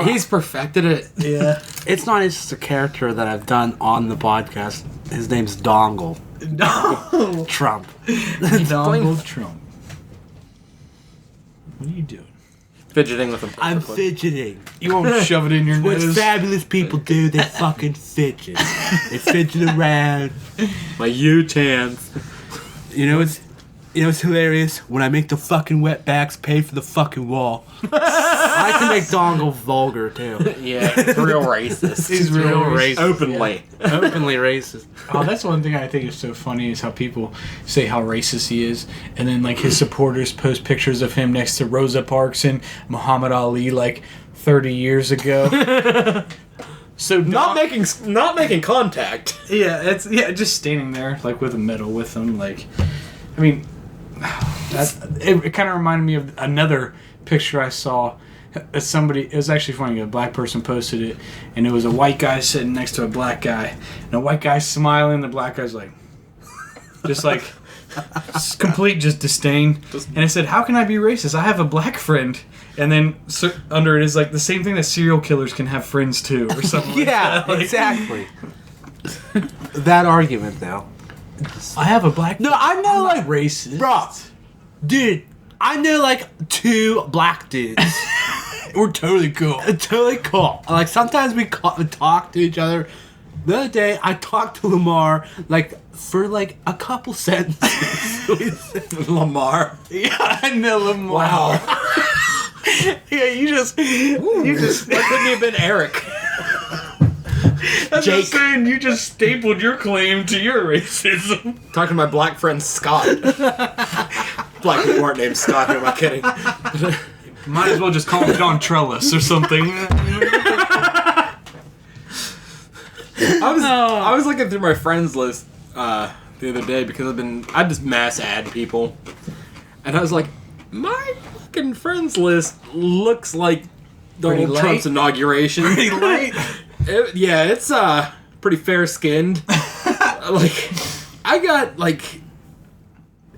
Speaker 4: He's perfected it.
Speaker 2: Yeah.
Speaker 3: It's not just a character that I've done on the podcast. His name's Dongle
Speaker 2: No.
Speaker 3: Trump.
Speaker 2: Donald Trump. What are you doing?
Speaker 4: Fidgeting with him.
Speaker 3: I'm fidgeting.
Speaker 2: You won't shove it in your
Speaker 3: What
Speaker 2: nose.
Speaker 3: fabulous people do, they fucking fidget. They fidget around.
Speaker 4: My U-chans.
Speaker 3: You know what's hilarious? When I make the fucking wetbacks pay for the fucking wall. I can make Dongle vulgar too.
Speaker 4: Yeah, it's real racist.
Speaker 2: He's real racist.
Speaker 4: Openly.
Speaker 3: Openly racist.
Speaker 2: Oh, that's one thing I think is so funny is how people say how racist he is, and then like his supporters post pictures of him next to Rosa Parks and Muhammad Ali like 30 years ago. So
Speaker 4: Not making contact.
Speaker 2: it's just standing there like with a medal with him. Like, I mean, it kind of reminded me of another picture I saw. It was actually funny. A black person posted it, and it was a white guy sitting next to a black guy, and a white guy smiling. The black guy's like, just like complete just disdain. And it said, "How can I be racist? I have a black friend." And then under it is like the same thing that serial killers can have friends too, or something.
Speaker 3: Yeah,
Speaker 2: like that. Like,
Speaker 3: exactly. That argument though.
Speaker 2: I have a black.
Speaker 3: No, I know like
Speaker 2: racist,
Speaker 3: bro. Dude, I know like 2 black dudes.
Speaker 2: We're totally cool.
Speaker 3: Totally cool. Like sometimes we talk to each other. The other day I talked to Lamar like for like a couple sentences.
Speaker 4: Lamar.
Speaker 2: Yeah, I know Lamar.
Speaker 4: Wow.
Speaker 2: Yeah, you just.
Speaker 4: That couldn't have been Eric.
Speaker 2: That's
Speaker 4: Jake.
Speaker 2: what I'm saying. You just stapled your claim to your racism.
Speaker 4: Talking to my black friend Scott. Black people aren't named Scott. Who am I kidding?
Speaker 2: Might as well just call him Don Trellis or something.
Speaker 4: I was looking through my friends list the other day because I just mass add people, and I was like, my fucking friends list looks like Donald
Speaker 2: light?
Speaker 4: Trump's inauguration.
Speaker 2: Pretty late.
Speaker 4: It's pretty fair skinned. Like I got like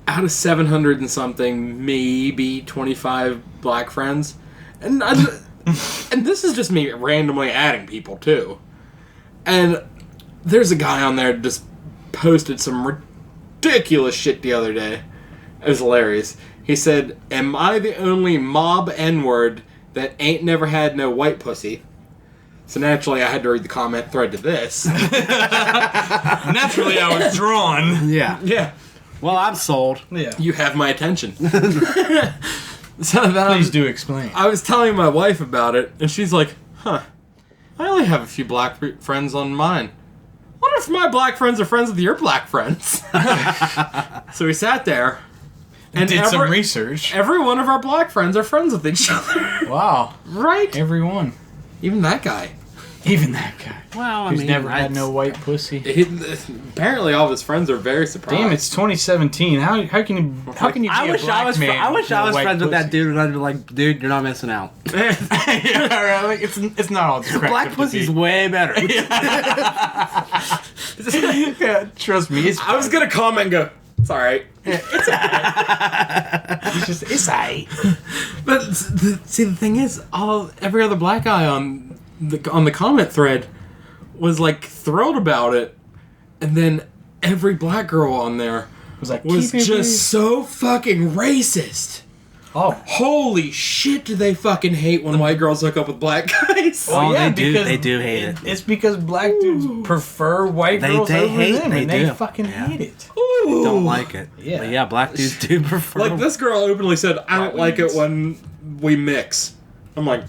Speaker 4: out of 700 and something, maybe 25 black friends, and and this is just me randomly adding people too. And there's a guy on there just posted some ridiculous shit the other day. It was hilarious. He said, "Am I the only mob N-word that ain't never had no white pussy?" So naturally, I had to read the comment thread to this.
Speaker 2: Naturally, I was drawn.
Speaker 3: Yeah.
Speaker 4: Yeah,
Speaker 3: Well, I'm sold.
Speaker 2: Yeah.
Speaker 4: you have my attention. So then
Speaker 2: Please do explain.
Speaker 4: I was telling my wife about it, and she's like, "Huh." I only have a few black friends on mine. What if my black friends are friends with your black friends? So we sat there and
Speaker 2: Did some research.
Speaker 4: Every one of our black friends are friends with each other.
Speaker 2: Wow.
Speaker 4: Right?
Speaker 2: Everyone.
Speaker 4: Even that guy.
Speaker 2: Even that guy.
Speaker 5: Well, I
Speaker 2: Who's
Speaker 5: mean,
Speaker 2: never had no white pussy.
Speaker 4: Apparently all of his friends are very surprised.
Speaker 2: Damn, it's 2017. How can you be
Speaker 3: I
Speaker 2: a
Speaker 3: wish
Speaker 2: black
Speaker 3: I was.
Speaker 2: man
Speaker 3: I wish
Speaker 2: with
Speaker 3: I
Speaker 2: no
Speaker 3: was
Speaker 2: white
Speaker 3: friends with that
Speaker 2: pussy?
Speaker 3: dude, and I'd be like, dude, you're not missing out.
Speaker 2: Yeah, right, like, it's not all just
Speaker 3: Black pussy's way better.
Speaker 2: Yeah, trust me.
Speaker 4: I was gonna comment and go, it's alright.
Speaker 2: It's aight.
Speaker 4: But see, the thing is, every other black guy on the comment thread was like thrilled about it, and then every black girl on there
Speaker 2: Was like,
Speaker 4: was
Speaker 2: "Keep it
Speaker 4: just so fucking racist.
Speaker 2: Oh,
Speaker 4: Holy shit, do they fucking hate when white girls hook up with black guys?
Speaker 3: Oh,
Speaker 2: yeah,
Speaker 3: they do.
Speaker 2: because
Speaker 3: They do hate it.
Speaker 2: It's because black dudes prefer white girls
Speaker 3: they
Speaker 2: over
Speaker 3: hate-
Speaker 2: them,
Speaker 3: they
Speaker 2: and they
Speaker 3: do.
Speaker 2: fucking
Speaker 3: Yeah.
Speaker 2: hate it.
Speaker 4: Ooh.
Speaker 3: Don't like it.
Speaker 2: Yeah.
Speaker 3: But yeah, black dudes do prefer.
Speaker 4: Like this girl openly said, I don't like it
Speaker 2: weeds.
Speaker 4: when we mix. I'm like,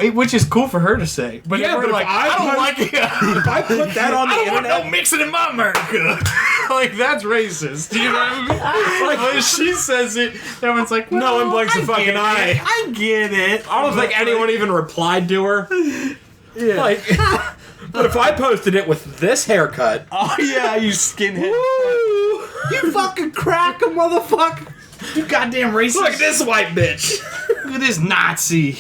Speaker 2: Which is cool for her to say, but
Speaker 4: Yeah,
Speaker 2: if we're
Speaker 4: but if
Speaker 2: like,
Speaker 4: I
Speaker 2: I don't
Speaker 4: put-
Speaker 2: like it.
Speaker 4: if I put that on the
Speaker 2: I don't want
Speaker 4: internet,
Speaker 2: no mixing in my America. Like, that's racist. You know what I mean? Like, when she says it, everyone's like,
Speaker 4: No
Speaker 2: well,
Speaker 4: one blinks a
Speaker 2: I
Speaker 4: fucking
Speaker 2: get it.
Speaker 4: eye.
Speaker 2: I get it.
Speaker 4: I don't think anyone even replied to her.
Speaker 2: Yeah.
Speaker 4: Like, but if I posted it with this haircut,
Speaker 2: Oh, yeah, you skinhead.
Speaker 3: you fucking crack a motherfucker.
Speaker 2: You goddamn racist.
Speaker 4: look at this white bitch.
Speaker 2: Look at this Nazi.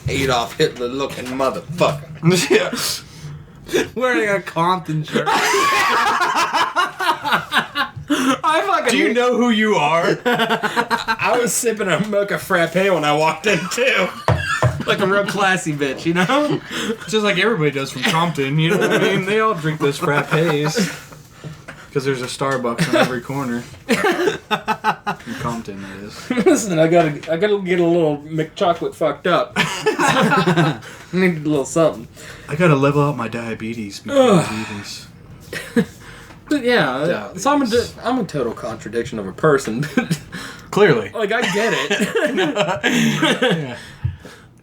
Speaker 4: Adolf Hitler looking motherfucker.
Speaker 2: Yeah.
Speaker 3: Wearing a Compton shirt.
Speaker 4: I fucking.
Speaker 2: Do you know who you are?
Speaker 4: I was sipping a mocha frappe when I walked in too. Like a real classy bitch, you know?
Speaker 2: Just like everybody does from Compton, you know what I mean? They all drink those frappes. Because there's a Starbucks on every corner. In Compton, that is.
Speaker 4: Listen, I gotta get a little McChocolate fucked up. I need a little something.
Speaker 2: I gotta level out my diabetes before I do this.
Speaker 4: But yeah,
Speaker 2: Diabetes.
Speaker 4: so I'm a total contradiction of a person.
Speaker 2: Clearly.
Speaker 4: Like I get it.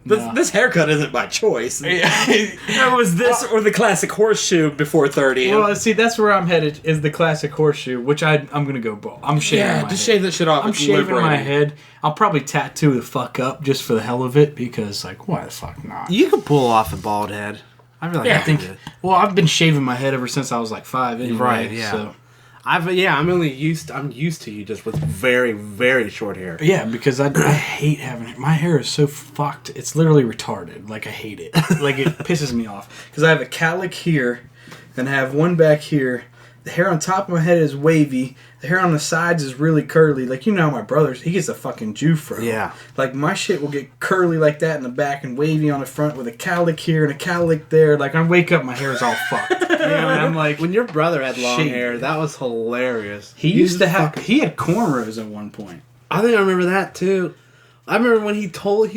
Speaker 2: Yeah.
Speaker 4: This haircut isn't by choice.
Speaker 2: Yeah.
Speaker 4: It was this or the classic horseshoe before 30.
Speaker 2: Well, see, that's where I'm headed, is the classic horseshoe, which I'm gonna go bald. I'm shaving my
Speaker 4: just
Speaker 2: head.
Speaker 4: shave that shit off.
Speaker 2: I'm
Speaker 4: It's
Speaker 2: shaving my
Speaker 4: liberating.
Speaker 2: head. I'll probably tattoo the fuck up just for the hell of it, because, like, why the fuck not?
Speaker 3: You could pull off a bald head. I feel like
Speaker 4: Yeah.
Speaker 3: I think.
Speaker 2: Well, I've been shaving my head ever since I was like 5 anyway.
Speaker 3: Right, yeah.
Speaker 2: So.
Speaker 3: I'm used to you just with very, very short hair.
Speaker 2: Yeah, because I hate having it. My hair is so fucked. It's literally retarded. Like, I hate it. Like, it pisses me off. Because I have a cowlick here, and I have one back here. The hair on top of my head is wavy. The hair on the sides is really curly. Like, you know how my brother's, he gets a fucking Jufro.
Speaker 3: Yeah.
Speaker 2: Like, my shit will get curly like that in the back and wavy on the front with a cowlick here and a cowlick there. Like, I wake up, my hair is all fucked.
Speaker 3: Yeah,
Speaker 2: and I'm like,
Speaker 3: when your brother had long
Speaker 2: Shit.
Speaker 3: hair, that was hilarious.
Speaker 2: he used to have, he had cornrows at one point.
Speaker 3: I think I remember that too. I remember when he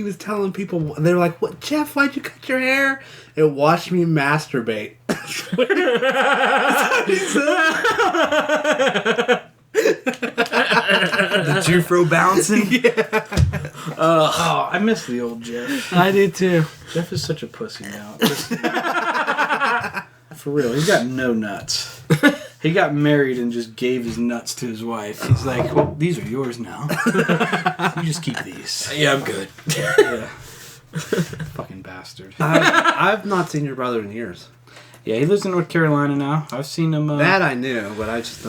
Speaker 3: was telling people, they were like, "What, Jeff? Why'd you cut your hair?" It watched me masturbate.
Speaker 2: The Jufro bouncing? Yeah. Oh, I miss the old Jeff.
Speaker 3: I did too.
Speaker 2: Jeff is such a pussy now. For real, he's got no nuts. He got married and just gave his nuts to his wife. He's like, well, these are yours now. You just keep these.
Speaker 4: Yeah, I'm good.
Speaker 2: Yeah. Fucking bastard.
Speaker 3: I've not seen your brother in years.
Speaker 2: Yeah, he lives in North Carolina now. I've seen him.
Speaker 3: That I knew, but I just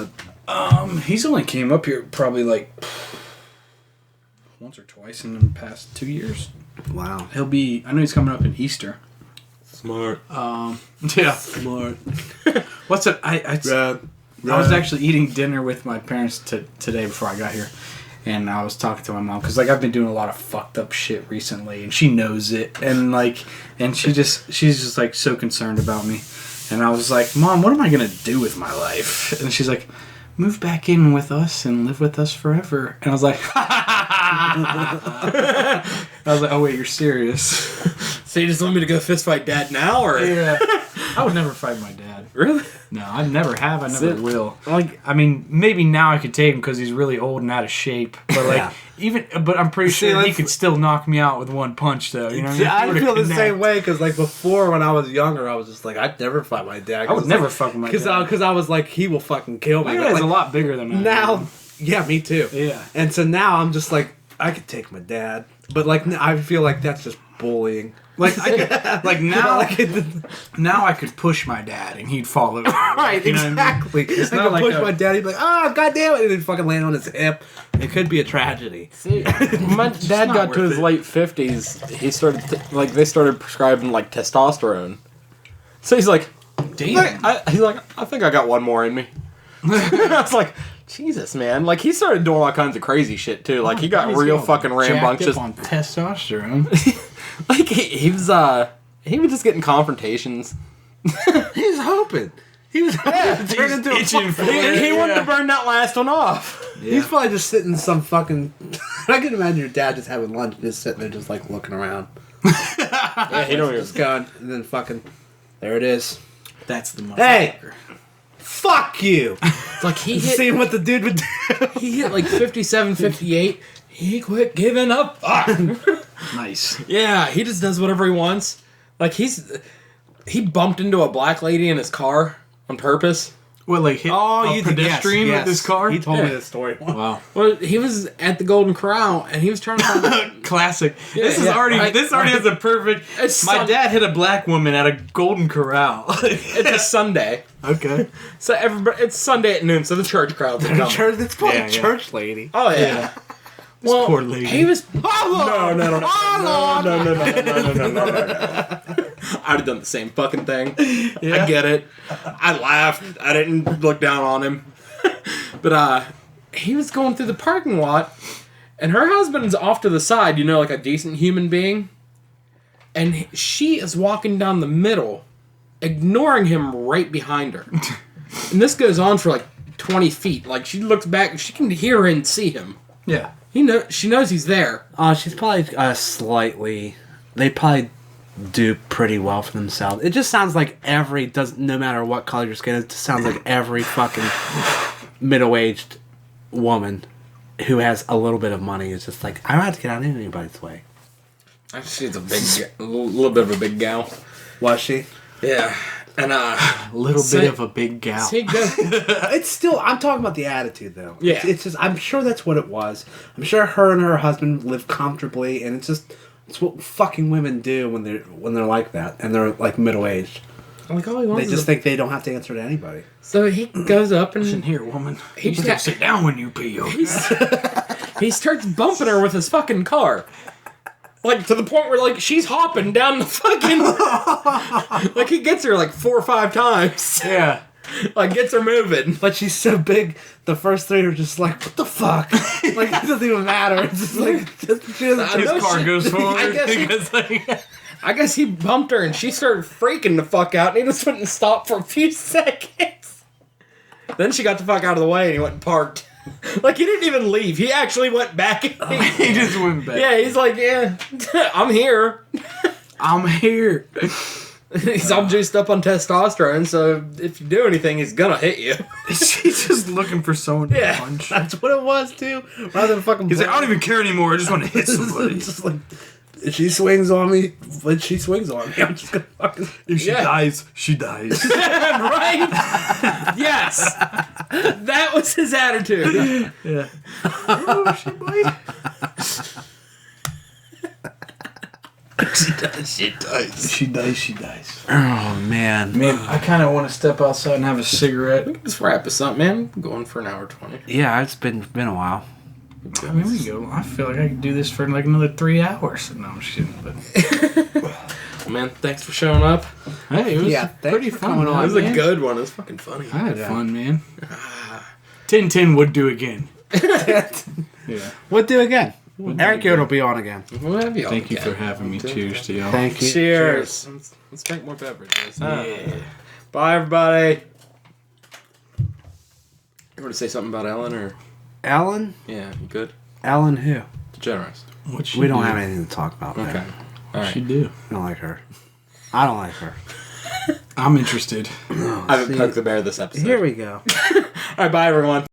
Speaker 2: He's only came up here probably like once or twice in the past 2 years.
Speaker 3: wow.
Speaker 2: He'll be. I know he's coming up in Easter.
Speaker 4: Smart.
Speaker 2: Yeah.
Speaker 3: Smart.
Speaker 2: What's up? I was actually eating dinner with my parents today before I got here, and I was talking to my mom because like I've been doing a lot of fucked up shit recently, and she knows it, and she's just like so concerned about me, and I was like, Mom, what am I gonna do with my life? And she's like, move back in with us and live with us forever. And I was like, oh wait, you're serious?
Speaker 4: So you just want me to go fist fight Dad now, or
Speaker 2: Yeah. I would never fight my dad.
Speaker 4: really?
Speaker 2: No, I never have. I never
Speaker 3: it.
Speaker 2: will. Like, I mean, maybe now I could take him because he's really old and out of shape. But like,
Speaker 3: Yeah.
Speaker 2: but I'm pretty
Speaker 3: See,
Speaker 2: sure he
Speaker 3: let's-
Speaker 2: could still knock me out with one punch, though. You know what
Speaker 3: See,
Speaker 2: I
Speaker 3: I
Speaker 2: mean? If we
Speaker 3: feel
Speaker 2: were
Speaker 3: the
Speaker 2: to
Speaker 3: same
Speaker 2: connect.
Speaker 3: way because like before when I was younger, I was just like I'd never fight my dad.
Speaker 2: I would never fuck with my dad.
Speaker 3: Because I was like he will fucking kill me.
Speaker 2: My
Speaker 3: But,
Speaker 2: dad's
Speaker 3: like,
Speaker 2: a lot bigger than I am.
Speaker 3: now, yeah, me too.
Speaker 2: Yeah.
Speaker 3: And so now I'm just like I could take my dad, but like I feel like that's just bullying.
Speaker 2: Like I could, like now,
Speaker 3: Like,
Speaker 2: now I could push my dad and he'd fall over.
Speaker 3: right,
Speaker 2: You know what I mean?
Speaker 3: exactly.
Speaker 2: It's
Speaker 3: I
Speaker 2: not
Speaker 3: could
Speaker 2: like
Speaker 3: push
Speaker 2: a-
Speaker 3: my dad. He'd be like, "Oh, goddamn it!" and then fucking land on his hip. It could be a tragedy.
Speaker 4: See, my dad
Speaker 2: not
Speaker 4: got to
Speaker 2: worth
Speaker 4: his
Speaker 2: it.
Speaker 4: late 50s. He started they started prescribing like testosterone. So he's like,
Speaker 2: Damn.
Speaker 4: he's like, I think I got one more in me. I was like, Jesus, man! Like he started doing all kinds of crazy shit too. Like he got
Speaker 2: He's
Speaker 4: real
Speaker 2: all
Speaker 4: fucking
Speaker 2: jacked
Speaker 4: rambunctious.
Speaker 2: up on testosterone.
Speaker 4: Like he was just getting confrontations.
Speaker 3: He was hoping. He was hoping to turn into a
Speaker 2: itching
Speaker 3: fucking-
Speaker 2: for it.
Speaker 4: He wanted to burn that last one off.
Speaker 3: He's probably just sitting in some fucking. I can imagine your dad just having lunch and just sitting there, just like looking around,
Speaker 4: Yeah, he don't
Speaker 3: just going, and then fucking, there it is.
Speaker 2: That's the motherfucker.
Speaker 3: Hey, fuck you.
Speaker 4: It's like he hit
Speaker 3: Seeing what the dude would do.
Speaker 4: he hit like 57, 58. He quit giving up.
Speaker 2: Nice.
Speaker 4: Yeah, he just does whatever he wants. Like he bumped into a black lady in his car on purpose.
Speaker 2: What, like hit a pedestrian with his car?
Speaker 3: He told me
Speaker 4: Yeah.
Speaker 3: this story.
Speaker 2: Wow.
Speaker 4: Well, he was at the Golden Corral and he was trying to find
Speaker 2: Classic. this is
Speaker 4: yeah,
Speaker 2: already
Speaker 4: right,
Speaker 2: this already
Speaker 4: right.
Speaker 2: has a perfect.
Speaker 4: It's
Speaker 2: My
Speaker 4: Sun-
Speaker 2: dad hit a black woman at a Golden Corral.
Speaker 4: it's a Sunday.
Speaker 2: Okay.
Speaker 4: So everybody it's Sunday at noon, so the church crowds are coming.
Speaker 3: Church, it's probably
Speaker 2: Yeah,
Speaker 3: a
Speaker 2: yeah.
Speaker 3: church lady.
Speaker 4: Oh yeah.
Speaker 2: This poor lady.
Speaker 4: He was
Speaker 3: Oh,
Speaker 4: no. I'd have done the same fucking thing. I get it. I laughed. I didn't look down on him. But he was going through the parking lot, and her husband's off to the side, you know, like a decent human being. And she is walking down the middle, ignoring him right behind her. And this goes on for like 20 feet. Like she looks back, she can hear and see him.
Speaker 2: Yeah.
Speaker 4: She knows he's there.
Speaker 3: she's probably slightly. They probably do pretty well for themselves. It just sounds like no matter what color your skin is, it just sounds like every fucking middle-aged woman who has a little bit of money is just like, I don't have to get out of anybody's way.
Speaker 4: She's a little bit of a big gal.
Speaker 3: Was she?
Speaker 4: Yeah, and
Speaker 2: A little
Speaker 4: So-
Speaker 2: bit of a big gal.
Speaker 4: he goes,
Speaker 3: It's still. I'm talking about the attitude, though.
Speaker 4: Yeah.
Speaker 3: It's just. I'm sure that's what it was. I'm sure her and her husband live comfortably, and it's what fucking women do when they're like that, and they're like middle aged.
Speaker 4: like all he wants
Speaker 3: They
Speaker 4: is
Speaker 3: just think they don't have to answer to anybody.
Speaker 4: So he goes up
Speaker 2: Listen
Speaker 4: and
Speaker 2: here, woman.
Speaker 4: He
Speaker 2: You
Speaker 4: just-
Speaker 2: don't sit down when you pee.
Speaker 4: he starts bumping her with his fucking car. Like, to the point where, like, she's hopping down the fucking... like, he gets her, like, 4 or 5 times.
Speaker 2: Yeah.
Speaker 4: Like, gets her moving.
Speaker 3: But she's so big. The first three are just like, what the fuck? Like it doesn't even matter. It's just like she doesn't.
Speaker 4: I know
Speaker 2: His car
Speaker 4: she-
Speaker 2: goes forward.
Speaker 4: I guess he-
Speaker 2: because, like,
Speaker 4: I guess he bumped her and she started freaking the fuck out and he just wouldn't stop for a few seconds. Then she got the fuck out of the way and he went and parked. Like, he didn't even leave. He actually went back.
Speaker 2: he just went back.
Speaker 4: Yeah, he's like, yeah, I'm here.
Speaker 2: I'm here.
Speaker 4: He's all juiced up on testosterone, so if you do anything, he's gonna hit you.
Speaker 2: She's just looking for someone to
Speaker 4: Yeah.
Speaker 2: punch.
Speaker 3: That's what it was too. Rather than fucking.
Speaker 2: He's like, I don't even care anymore. I just want to hit somebody.
Speaker 3: It's just like. If she swings on me, when she swings on me, I'm just gonna fucking.
Speaker 2: If she
Speaker 4: Yeah.
Speaker 2: dies, she dies.
Speaker 4: Right? Yes. That was his attitude.
Speaker 2: Yeah. Oh, she might.
Speaker 3: She does. She does.
Speaker 2: She dies. She dies.
Speaker 3: Oh man.
Speaker 2: Man, I kind of want to step outside and have a cigarette.
Speaker 4: Let's wrap this up, man. I'm going for an hour 20.
Speaker 3: Yeah, it's been a while.
Speaker 2: I mean, we go. I feel like I could do this for like another 3 hours. No, I'm just kidding. But
Speaker 4: Well, man, thanks for showing up.
Speaker 2: hey, it was
Speaker 3: Yeah, thanks
Speaker 2: pretty
Speaker 3: for
Speaker 2: fun.
Speaker 3: coming on.
Speaker 4: That was
Speaker 2: man.
Speaker 4: a good one. It was fucking funny.
Speaker 2: I had
Speaker 3: Yeah.
Speaker 2: fun, man. 10-10 would do again. Yeah.
Speaker 3: What do again? Eric Yoder will be on again.
Speaker 4: We'll have you on
Speaker 2: Thank you
Speaker 4: again.
Speaker 2: for having me. Cheers to y'all.
Speaker 3: Thank you.
Speaker 4: Cheers. Let's drink more beverages. Yeah. Bye, everybody. You want to say something about Ellen, or?
Speaker 3: Ellen?
Speaker 4: Yeah, you good?
Speaker 3: Ellen who?
Speaker 4: DeGeneres.
Speaker 2: What she
Speaker 3: We don't
Speaker 2: do?
Speaker 3: have anything to talk about.
Speaker 4: Okay.
Speaker 3: Okay.
Speaker 4: All
Speaker 2: She
Speaker 4: right.
Speaker 2: do.
Speaker 3: I don't like her. I don't like her.
Speaker 2: I'm interested.
Speaker 4: I haven't poked the bear this episode.
Speaker 3: Here we go.
Speaker 4: All right, bye, everyone.